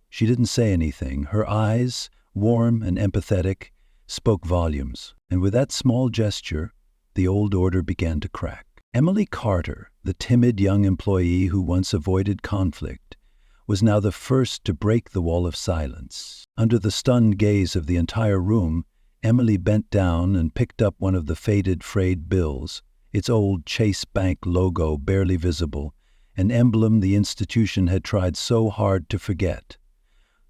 She didn't say anything. Her eyes, warm and empathetic, spoke volumes. And with that small gesture, the old order began to crack. Emily Carter, the timid young employee who once avoided conflict, was now the first to break the wall of silence. Under the stunned gaze of the entire room, Emily bent down and picked up one of the faded, frayed bills, its old Chase Bank logo barely visible, an emblem the institution had tried so hard to forget.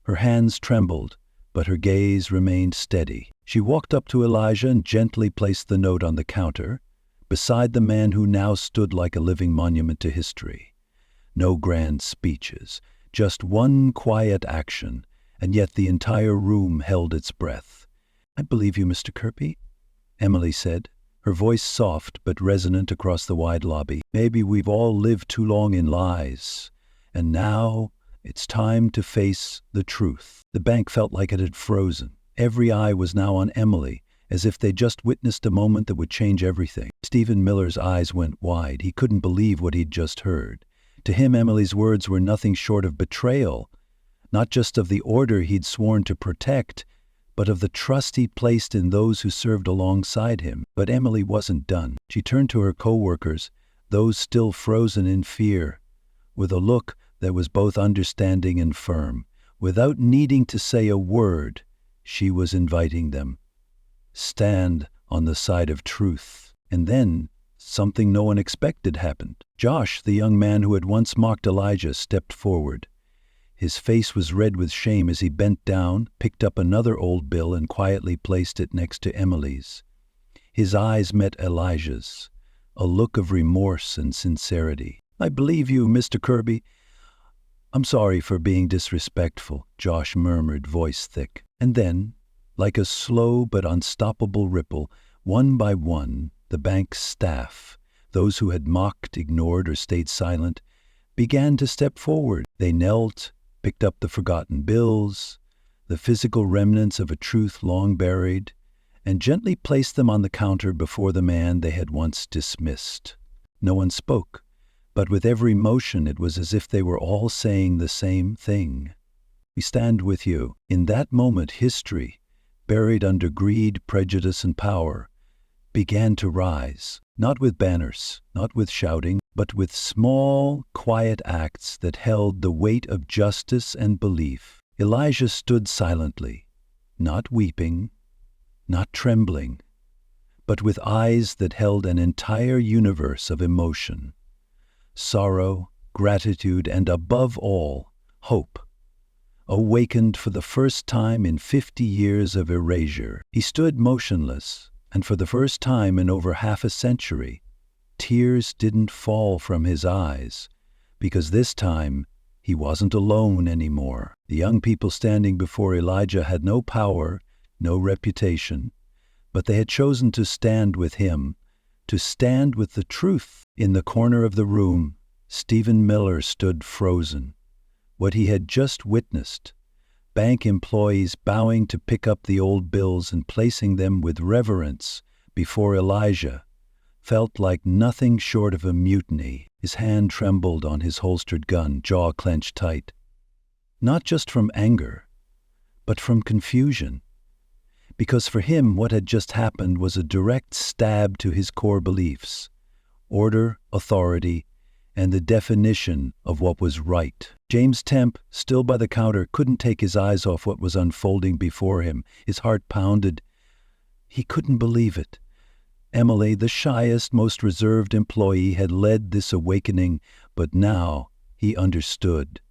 Her hands trembled, but her gaze remained steady. She walked up to Elijah and gently placed the note on the counter, beside the man who now stood like a living monument to history. No grand speeches, just one quiet action, and yet the entire room held its breath. "I believe you, Mr. Kirby," Emily said, her voice soft but resonant across the wide lobby. "Maybe we've all lived too long in lies, and now it's time to face the truth." The bank felt like it had frozen. Every eye was now on Emily, as if they just witnessed a moment that would change everything. Stephen Miller's eyes went wide. He couldn't believe what he'd just heard. To him, Emily's words were nothing short of betrayal, not just of the order he'd sworn to protect, but of the trust he placed in those who served alongside him. But Emily wasn't done. She turned to her co-workers, those still frozen in fear, with a look that was both understanding and firm. Without needing to say a word, she was inviting them. Stand on the side of truth. And then, something no one expected happened. Josh, the young man who had once mocked Elijah, stepped forward. His face was red with shame as he bent down, picked up another old bill and quietly placed it next to Emily's. His eyes met Elijah's, a look of remorse and sincerity. "I believe you, Mr. Kirby. I'm sorry for being disrespectful," Josh murmured, voice thick. And then, like a slow but unstoppable ripple, one by one, the bank's staff, those who had mocked, ignored, or stayed silent, began to step forward. They knelt, picked up the forgotten bills, the physical remnants of a truth long buried, and gently placed them on the counter before the man they had once dismissed. No one spoke, but with every motion it was as if they were all saying the same thing. "We stand with you." In that moment, history, buried under greed, prejudice, and power, began to rise, not with banners, not with shouting, but with small, quiet acts that held the weight of justice and belief. Elijah stood silently, not weeping, not trembling, but with eyes that held an entire universe of emotion. Sorrow, gratitude, and above all, hope, awakened for the first time in 50 years of erasure. He stood motionless, and for the first time in over half a century, tears didn't fall from his eyes, because this time he wasn't alone anymore. The young people standing before Elijah had no power, no reputation, but they had chosen to stand with him, to stand with the truth. In the corner of the room, Stephen Miller stood frozen. What he had just witnessed, bank employees bowing to pick up the old bills and placing them with reverence before Elijah, felt like nothing short of a mutiny. His hand trembled on his holstered gun, jaw clenched tight. Not just from anger, but from confusion. Because for him, what had just happened was a direct stab to his core beliefs: order, authority, and the definition of what was right. James Temp, still by the counter, couldn't take his eyes off what was unfolding before him. His heart pounded. He couldn't believe it. Emily, the shyest, most reserved employee, had led this awakening, but now he understood.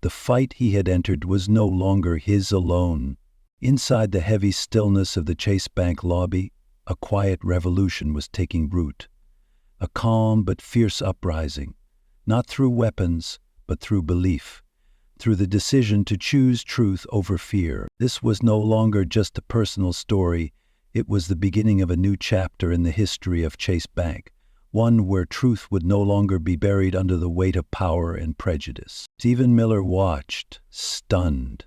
The fight he had entered was no longer his alone. Inside the heavy stillness of the Chase Bank lobby, a quiet revolution was taking root. A calm but fierce uprising, not through weapons, but through belief, through the decision to choose truth over fear. This was no longer just a personal story. It was the beginning of a new chapter in the history of Chase Bank, one where truth would no longer be buried under the weight of power and prejudice. Stephen Miller watched, stunned.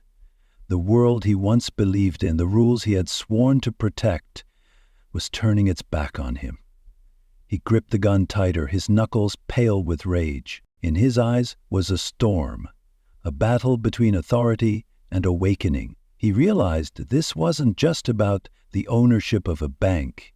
The world he once believed in, the rules he had sworn to protect, was turning its back on him. He gripped the gun tighter, his knuckles pale with rage. In his eyes was a storm, a battle between authority and awakening. He realized this wasn't just about the ownership of a bank.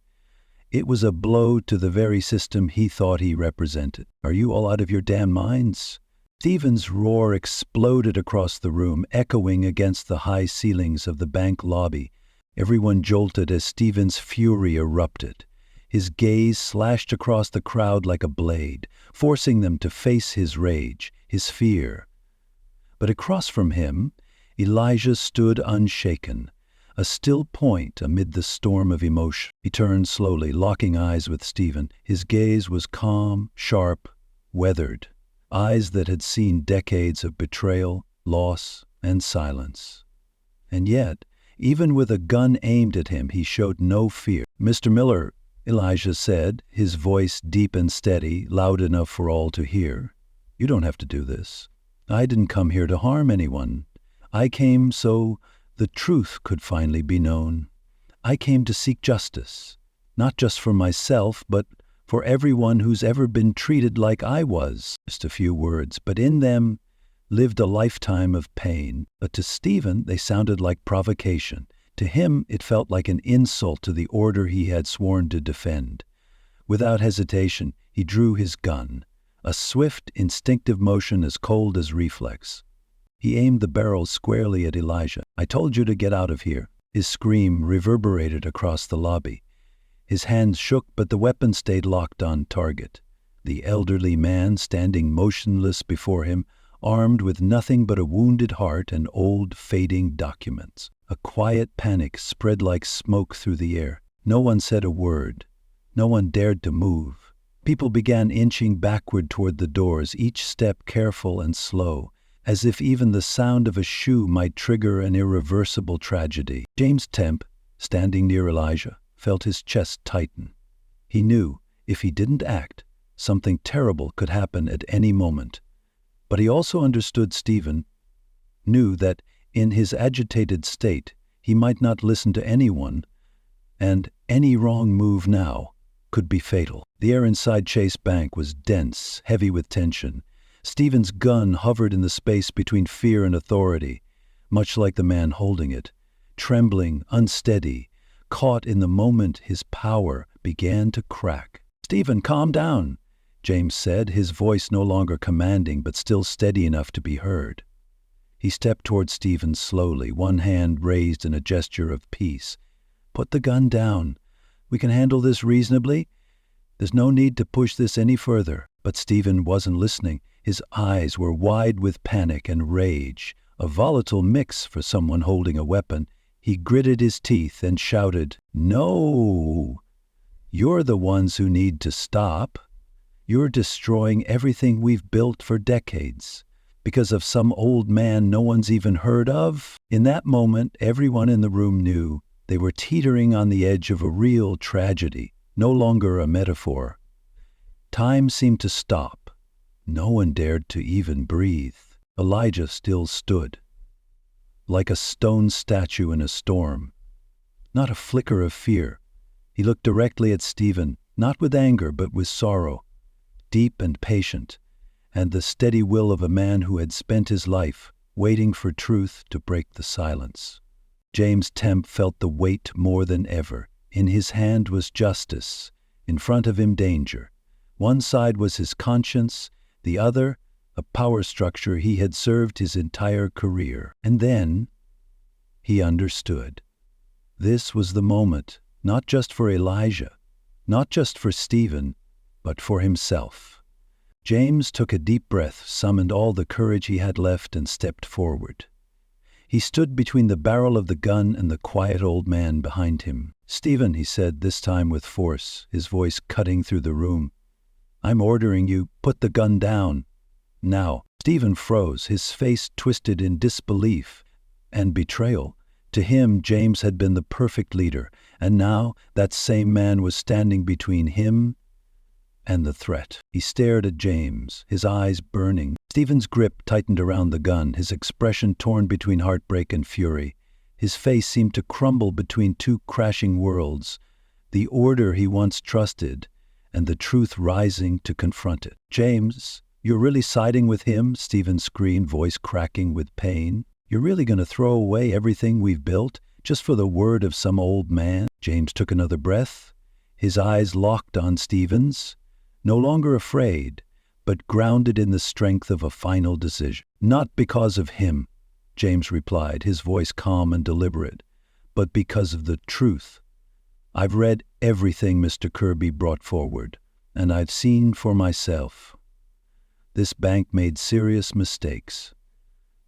It was a blow to the very system he thought he represented. "Are you all out of your damn minds?" Stephen's roar exploded across the room, echoing against the high ceilings of the bank lobby. Everyone jolted as Stephen's fury erupted. His gaze slashed across the crowd like a blade, forcing them to face his rage, his fear. But across from him, Elijah stood unshaken, a still point amid the storm of emotion. He turned slowly, locking eyes with Stephen. His gaze was calm, sharp, weathered, eyes that had seen decades of betrayal, loss, and silence. And yet, even with a gun aimed at him, he showed no fear. "Mr. Miller," Elijah said, his voice deep and steady, loud enough for all to hear, "you don't have to do this. I didn't come here to harm anyone. I came so the truth could finally be known. I came to seek justice, not just for myself, but for everyone who's ever been treated like I was." Just a few words, but in them lived a lifetime of pain. But to Stephen, they sounded like provocation. To him, it felt like an insult to the order he had sworn to defend. Without hesitation, he drew his gun, a swift, instinctive motion as cold as reflex. He aimed the barrel squarely at Elijah. "I told you to get out of here." His scream reverberated across the lobby. His hands shook, but the weapon stayed locked on target. The elderly man standing motionless before him, armed with nothing but a wounded heart and old, fading documents. A quiet panic spread like smoke through the air. No one said a word. No one dared to move. People began inching backward toward the doors, each step careful and slow, as if even the sound of a shoe might trigger an irreversible tragedy. James Temp, standing near Elijah, felt his chest tighten. He knew, if he didn't act, something terrible could happen at any moment. But he also understood Stephen, knew that in his agitated state he might not listen to anyone, and any wrong move now could be fatal. The air inside Chase Bank was dense, heavy with tension. Stephen's gun hovered in the space between fear and authority, much like the man holding it, trembling, unsteady, caught in the moment his power began to crack. "Stephen, calm down," James said, his voice no longer commanding but still steady enough to be heard. He stepped toward Stephen slowly, one hand raised in a gesture of peace. "Put the gun down. We can handle this reasonably. There's no need to push this any further." But Stephen wasn't listening. His eyes were wide with panic and rage, a volatile mix for someone holding a weapon. He gritted his teeth and shouted, "No! You're the ones who need to stop. You're destroying everything we've built for decades because of some old man no one's even heard of." In that moment, everyone in the room knew they were teetering on the edge of a real tragedy, no longer a metaphor. Time seemed to stop. No one dared to even breathe. Elijah still stood, like a stone statue in a storm. Not a flicker of fear. He looked directly at Stephen, not with anger but with sorrow, deep and patient, and the steady will of a man who had spent his life waiting for truth to break the silence. James Temp felt the weight more than ever. In his hand was justice, in front of him danger. One side was his conscience, the other a power structure he had served his entire career. And then he understood. This was the moment, not just for Elijah, not just for Stephen, but for himself. James took a deep breath, summoned all the courage he had left, and stepped forward. He stood between the barrel of the gun and the quiet old man behind him. "Stephen," he said, this time with force, his voice cutting through the room, "I'm ordering you, put the gun down. Now." Stephen froze, his face twisted in disbelief and betrayal. To him, James had been the perfect leader, and now that same man was standing between him and the threat. He stared at James, his eyes burning. Stephen's grip tightened around the gun, his expression torn between heartbreak and fury. His face seemed to crumble between two crashing worlds, the order he once trusted and the truth rising to confront it. "James, you're really siding with him?" Stephen screamed, voice cracking with pain. "You're really going to throw away everything we've built just for the word of some old man?" James took another breath, his eyes locked on Stephen's, no longer afraid, but grounded in the strength of a final decision. "Not because of him," James replied, his voice calm and deliberate, "but because of the truth. I've read everything Mr. Kirby brought forward, and I've seen for myself. This bank made serious mistakes.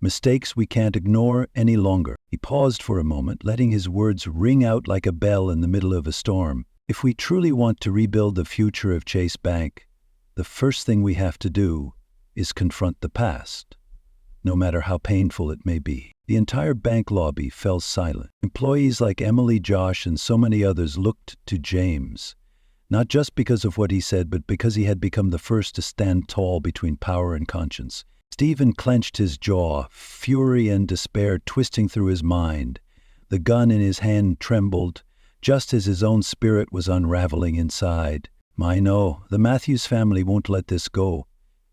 Mistakes we can't ignore any longer." He paused for a moment, letting his words ring out like a bell in the middle of a storm. "If we truly want to rebuild the future of Chase Bank, the first thing we have to do is confront the past, no matter how painful it may be." The entire bank lobby fell silent. Employees like Emily, Josh, and so many others looked to James, not just because of what he said, but because he had become the first to stand tall between power and conscience. Stephen clenched his jaw, fury and despair twisting through his mind. The gun in his hand trembled, just as his own spirit was unraveling inside. "I know, the Matthews family won't let this go,"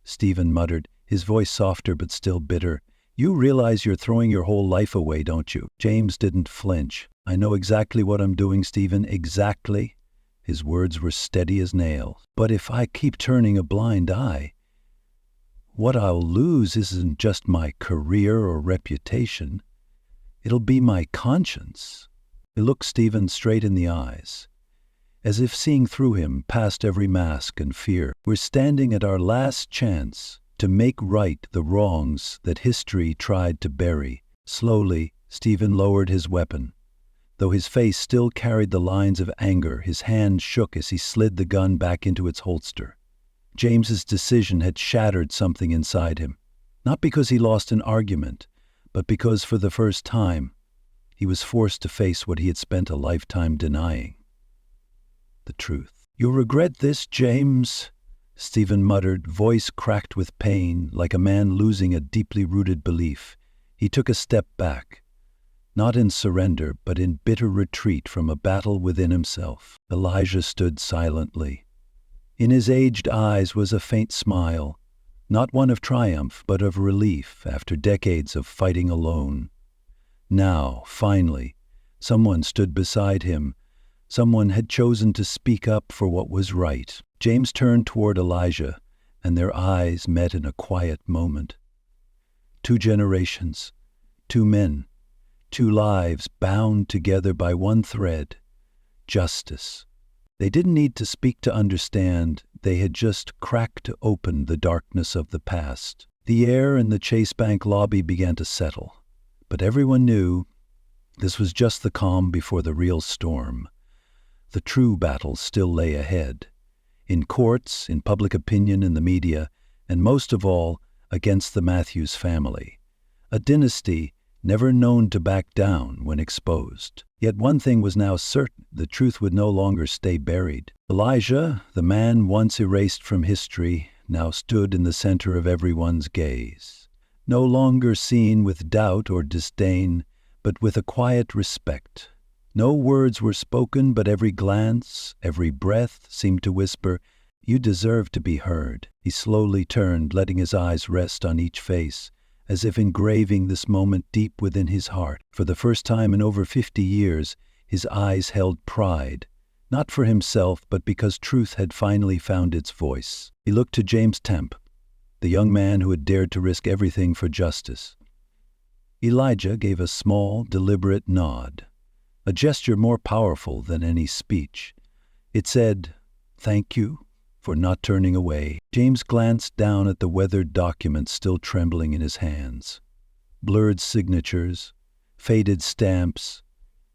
Stephen muttered, his voice softer but still bitter. "You realize you're throwing your whole life away, don't you?" James didn't flinch. "I know exactly what I'm doing, Stephen, exactly." His words were steady as nails. "But if I keep turning a blind eye, what I'll lose isn't just my career or reputation. It'll be my conscience." He looked Stephen straight in the eyes. as if seeing through him past every mask and fear. We're standing at our last chance to make right the wrongs that history tried to bury. Slowly, Stephen lowered his weapon. Though his face still carried the lines of anger, his hand shook as he slid the gun back into its holster. James's decision had shattered something inside him, not because he lost an argument, but because for the first time, he was forced to face what he had spent a lifetime denying. The truth. "You'll regret this, James," Stephen muttered, voice cracked with pain, like a man losing a deeply rooted belief. He took a step back, not in surrender, but in bitter retreat from a battle within himself. Elijah stood silently. In his aged eyes was a faint smile, not one of triumph, but of relief after decades of fighting alone. Now, finally, someone stood beside him. Someone had chosen to speak up for what was right. James turned toward Elijah, and their eyes met in a quiet moment. 2 generations, 2 men, 2 lives bound together by one thread: justice. They didn't need to speak to understand. They had just cracked open the darkness of the past. The air in the Chase Bank lobby began to settle, but everyone knew this was just the calm before the real storm. The true battle still lay ahead, in courts, in public opinion, in the media, and most of all, against the Matthews family, a dynasty never known to back down when exposed. Yet one thing was now certain: the truth would no longer stay buried. Elijah, the man once erased from history, now stood in the center of everyone's gaze. No longer seen with doubt or disdain, but with a quiet respect. No words were spoken, but every glance, every breath seemed to whisper, "You deserve to be heard." He slowly turned, letting his eyes rest on each face, as if engraving this moment deep within his heart. For the first time in over 50 years, his eyes held pride, not for himself, but because truth had finally found its voice. He looked to James Temp, the young man who had dared to risk everything for justice. Elijah gave a small, deliberate nod, a gesture more powerful than any speech. It said, "Thank you for not turning away." James glanced down at the weathered documents still trembling in his hands. Blurred signatures, faded stamps,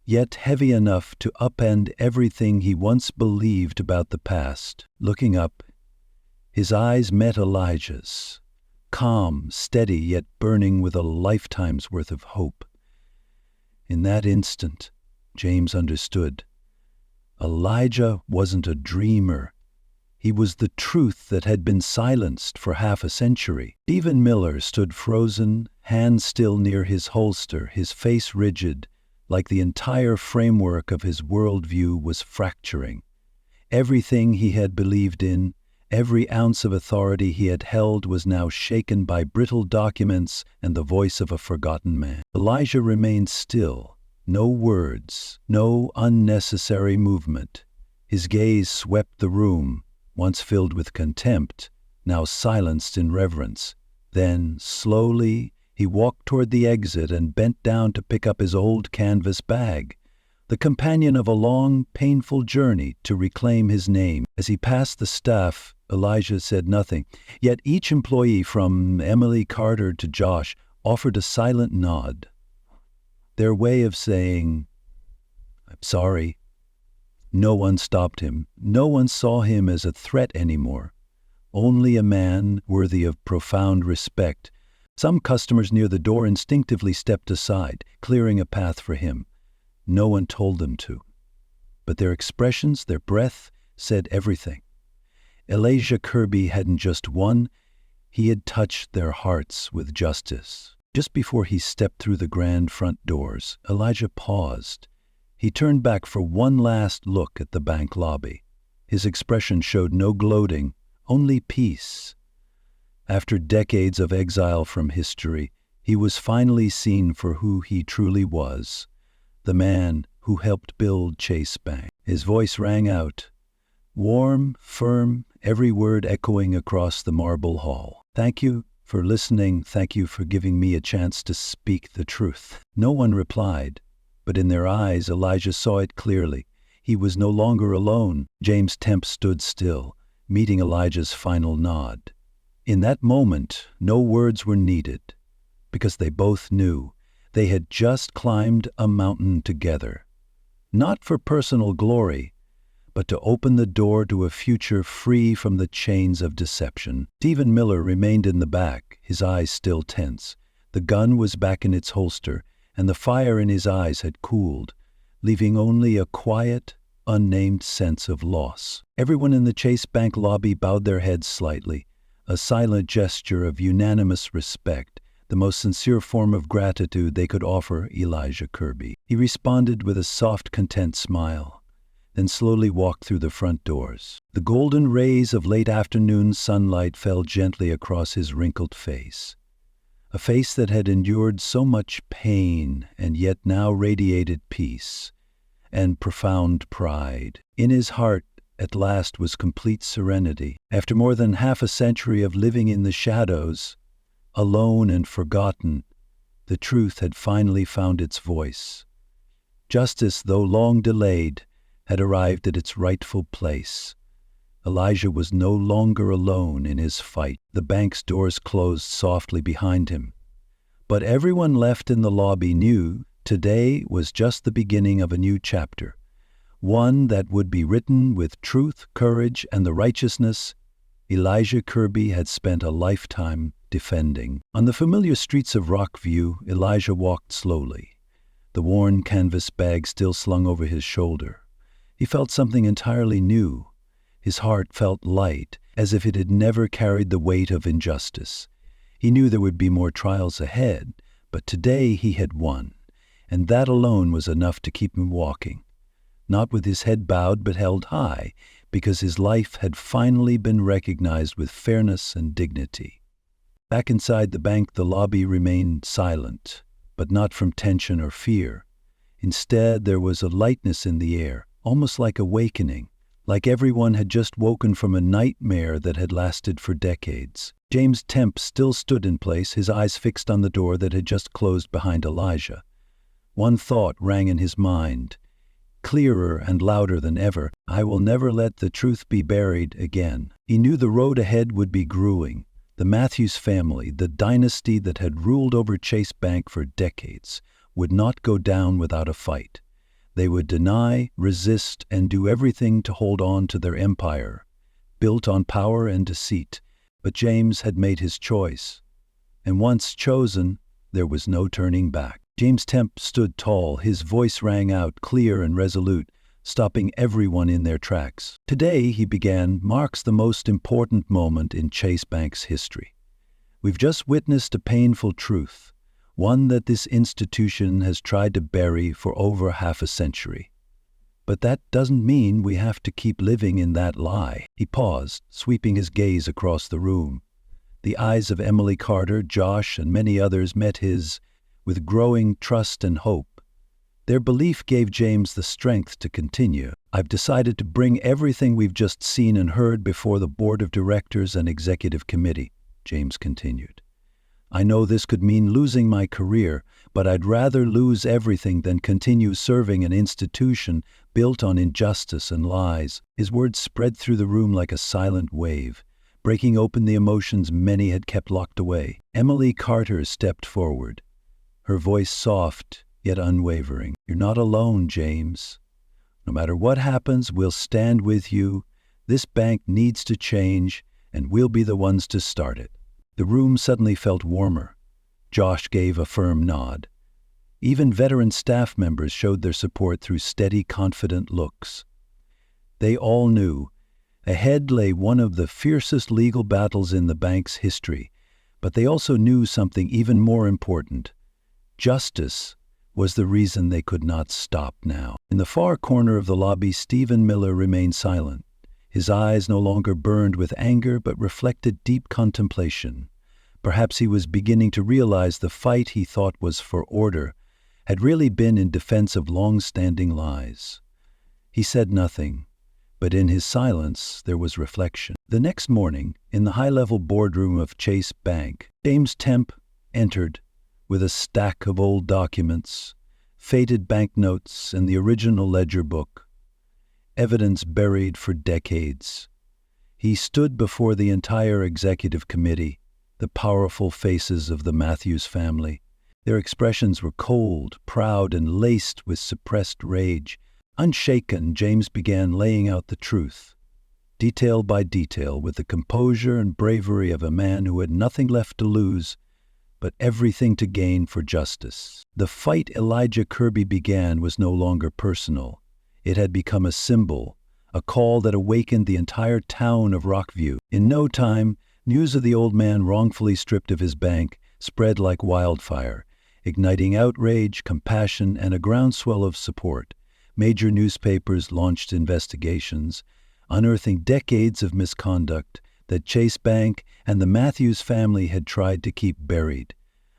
yet heavy enough to upend everything he once believed about the past. Looking up, his eyes met Elijah's, calm, steady, yet burning with a lifetime's worth of hope. In that instant, James understood. Elijah wasn't a dreamer. He was the truth that had been silenced for half a century. Stephen Miller stood frozen, hands still near his holster, his face rigid, like the entire framework of his worldview was fracturing. Everything he had believed in, every ounce of authority he had held was now shaken by brittle documents and the voice of a forgotten man. Elijah remained still. No words, no unnecessary movement. His gaze swept the room, once filled with contempt, now silenced in reverence. Then, slowly, he walked toward the exit and bent down to pick up his old canvas bag, the companion of a long, painful journey to reclaim his name. As he passed the staff, Elijah said nothing, yet each employee, from Emily Carter to Josh, offered a silent nod. Their way of saying, "I'm sorry." No one stopped him. No one saw him as a threat anymore. Only a man worthy of profound respect. Some customers near the door instinctively stepped aside, clearing a path for him. No one told them to. But their expressions, their breath, said everything. Elijah Kirby hadn't just won, he had touched their hearts with justice. Just before he stepped through the grand front doors, Elijah paused. He turned back for one last look at the bank lobby. His expression showed no gloating, only peace. After decades of exile from history, he was finally seen for who he truly was, the man who helped build Chase Bank. His voice rang out, warm, firm, every word echoing across the marble hall. "Thank you for listening. Thank you for giving me a chance to speak the truth." No one replied. But in their eyes, Elijah saw it clearly. He was no longer alone. James Temp stood still, meeting Elijah's final nod. In that moment, no words were needed, because they both knew they had just climbed a mountain together, not for personal glory, but to open the door to a future free from the chains of deception. Stephen Miller remained in the back, his eyes still tense. The gun was back in its holster, and the fire in his eyes had cooled, leaving only a quiet, unnamed sense of loss. Everyone in the Chase Bank lobby bowed their heads slightly, a silent gesture of unanimous respect, the most sincere form of gratitude they could offer Elijah Kirby. He responded with a soft, content smile, then slowly walked through the front doors. The golden rays of late afternoon sunlight fell gently across his wrinkled face, a face that had endured so much pain and yet now radiated peace and profound pride. In his heart, at last, was complete serenity. After more than half a century of living in the shadows, alone and forgotten, the truth had finally found its voice. Justice, though long delayed, had arrived at its rightful place. Elijah was no longer alone in his fight. The bank's doors closed softly behind him. But everyone left in the lobby knew today was just the beginning of a new chapter, one that would be written with truth, courage, and the righteousness Elijah Kirby had spent a lifetime defending. On the familiar streets of Rockview, Elijah walked slowly, the worn canvas bag still slung over his shoulder. He felt something entirely new. His heart felt light, as if it had never carried the weight of injustice. He knew there would be more trials ahead, but today he had won, and that alone was enough to keep him walking, not with his head bowed but held high, because his life had finally been recognized with fairness and dignity. Back inside the bank, the lobby remained silent, but not from tension or fear. Instead, there was a lightness in the air, almost like awakening, like everyone had just woken from a nightmare that had lasted for decades. James Temp still stood in place, his eyes fixed on the door that had just closed behind Elijah. One thought rang in his mind, clearer and louder than ever: I will never let the truth be buried again. He knew the road ahead would be grueling. The Matthews family, the dynasty that had ruled over Chase Bank for decades, would not go down without a fight. They would deny, resist, and do everything to hold on to their empire, built on power and deceit. But James had made his choice, and once chosen, there was no turning back. James Temp stood tall, his voice rang out clear and resolute, stopping everyone in their tracks. Today, he began, marks the most important moment in Chase Bank's history. We've just witnessed a painful truth, one that this institution has tried to bury for over half a century. But that doesn't mean we have to keep living in that lie. He paused, sweeping his gaze across the room. The eyes of Emily Carter, Josh, and many others met his with growing trust and hope. Their belief gave James the strength to continue. I've decided to bring everything we've just seen and heard before the board of directors and executive committee, James continued. I know this could mean losing my career, but I'd rather lose everything than continue serving an institution built on injustice and lies. His words spread through the room like a silent wave, breaking open the emotions many had kept locked away. Emily Carter stepped forward, her voice soft yet unwavering. You're not alone, James. No matter what happens, we'll stand with you. This bank needs to change, and we'll be the ones to start it. The room suddenly felt warmer. Josh gave a firm nod. Even veteran staff members showed their support through steady, confident looks. They all knew ahead lay one of the fiercest legal battles in the bank's history, but they also knew something even more important. Justice was the reason they could not stop now. In the far corner of the lobby, Stephen Miller remained silent. His eyes no longer burned with anger, but reflected deep contemplation. Perhaps he was beginning to realize the fight he thought was for order had really been in defense of long-standing lies. He said nothing, but in his silence there was reflection. The next morning, in the high-level boardroom of Chase Bank, James Temp entered with a stack of old documents, faded banknotes, and the original ledger book. evidence buried for decades. He stood before the entire executive committee, the powerful faces of the Matthews family. Their expressions were cold, proud, and laced with suppressed rage. Unshaken, James began laying out the truth, detail by detail, with the composure and bravery of a man who had nothing left to lose, but everything to gain for justice. The fight Elijah Kirby began was no longer personal. It had become a symbol, a call that awakened the entire town of Rockview. In no time, news of the old man wrongfully stripped of his bank spread like wildfire, igniting outrage, compassion, and a groundswell of support. Major newspapers launched investigations, unearthing decades of misconduct that Chase Bank and the Matthews family had tried to keep buried.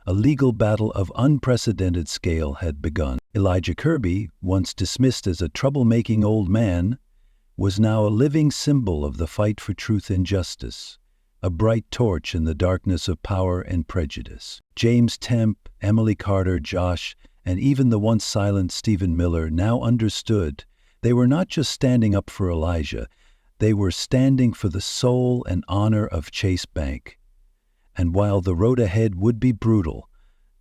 A legal battle of unprecedented scale had begun. Elijah Kirby, once dismissed as a troublemaking old man, was now a living symbol of the fight for truth and justice, a bright torch in the darkness of power and prejudice. James Temp, Emily Carter, Josh, and even the once silent Stephen Miller now understood they were not just standing up for Elijah, they were standing for the soul and honor of Chase Bank. And while the road ahead would be brutal,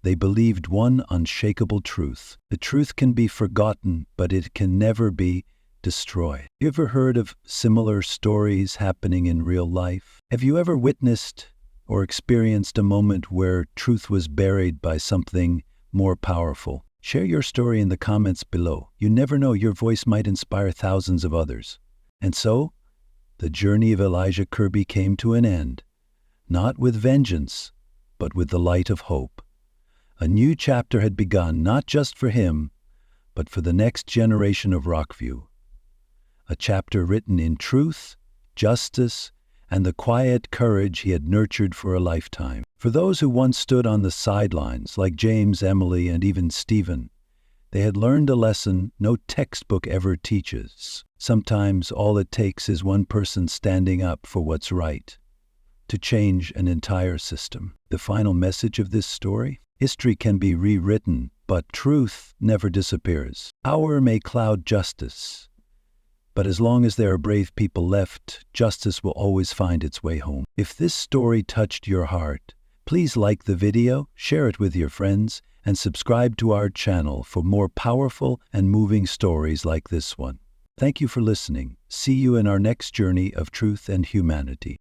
they believed one unshakable truth. The truth can be forgotten, but it can never be destroyed. You ever heard of similar stories happening in real life? Have you ever witnessed or experienced a moment where truth was buried by something more powerful? Share your story in the comments below. You never know, your voice might inspire thousands of others. And so, the journey of Elijah Kirby came to an end, not with vengeance, but with the light of hope. A new chapter had begun, not just for him, but for the next generation of Rockview. A chapter written in truth, justice, and the quiet courage he had nurtured for a lifetime. For those who once stood on the sidelines, like James, Emily, and even Stephen, they had learned a lesson no textbook ever teaches. Sometimes all it takes is one person standing up for what's right to change an entire system. The final message of this story? History can be rewritten, but truth never disappears. Power may cloud justice, but as long as there are brave people left, justice will always find its way home. If this story touched your heart, please like the video, share it with your friends, and subscribe to our channel for more powerful and moving stories like this one. Thank you for listening. See you in our next journey of truth and humanity.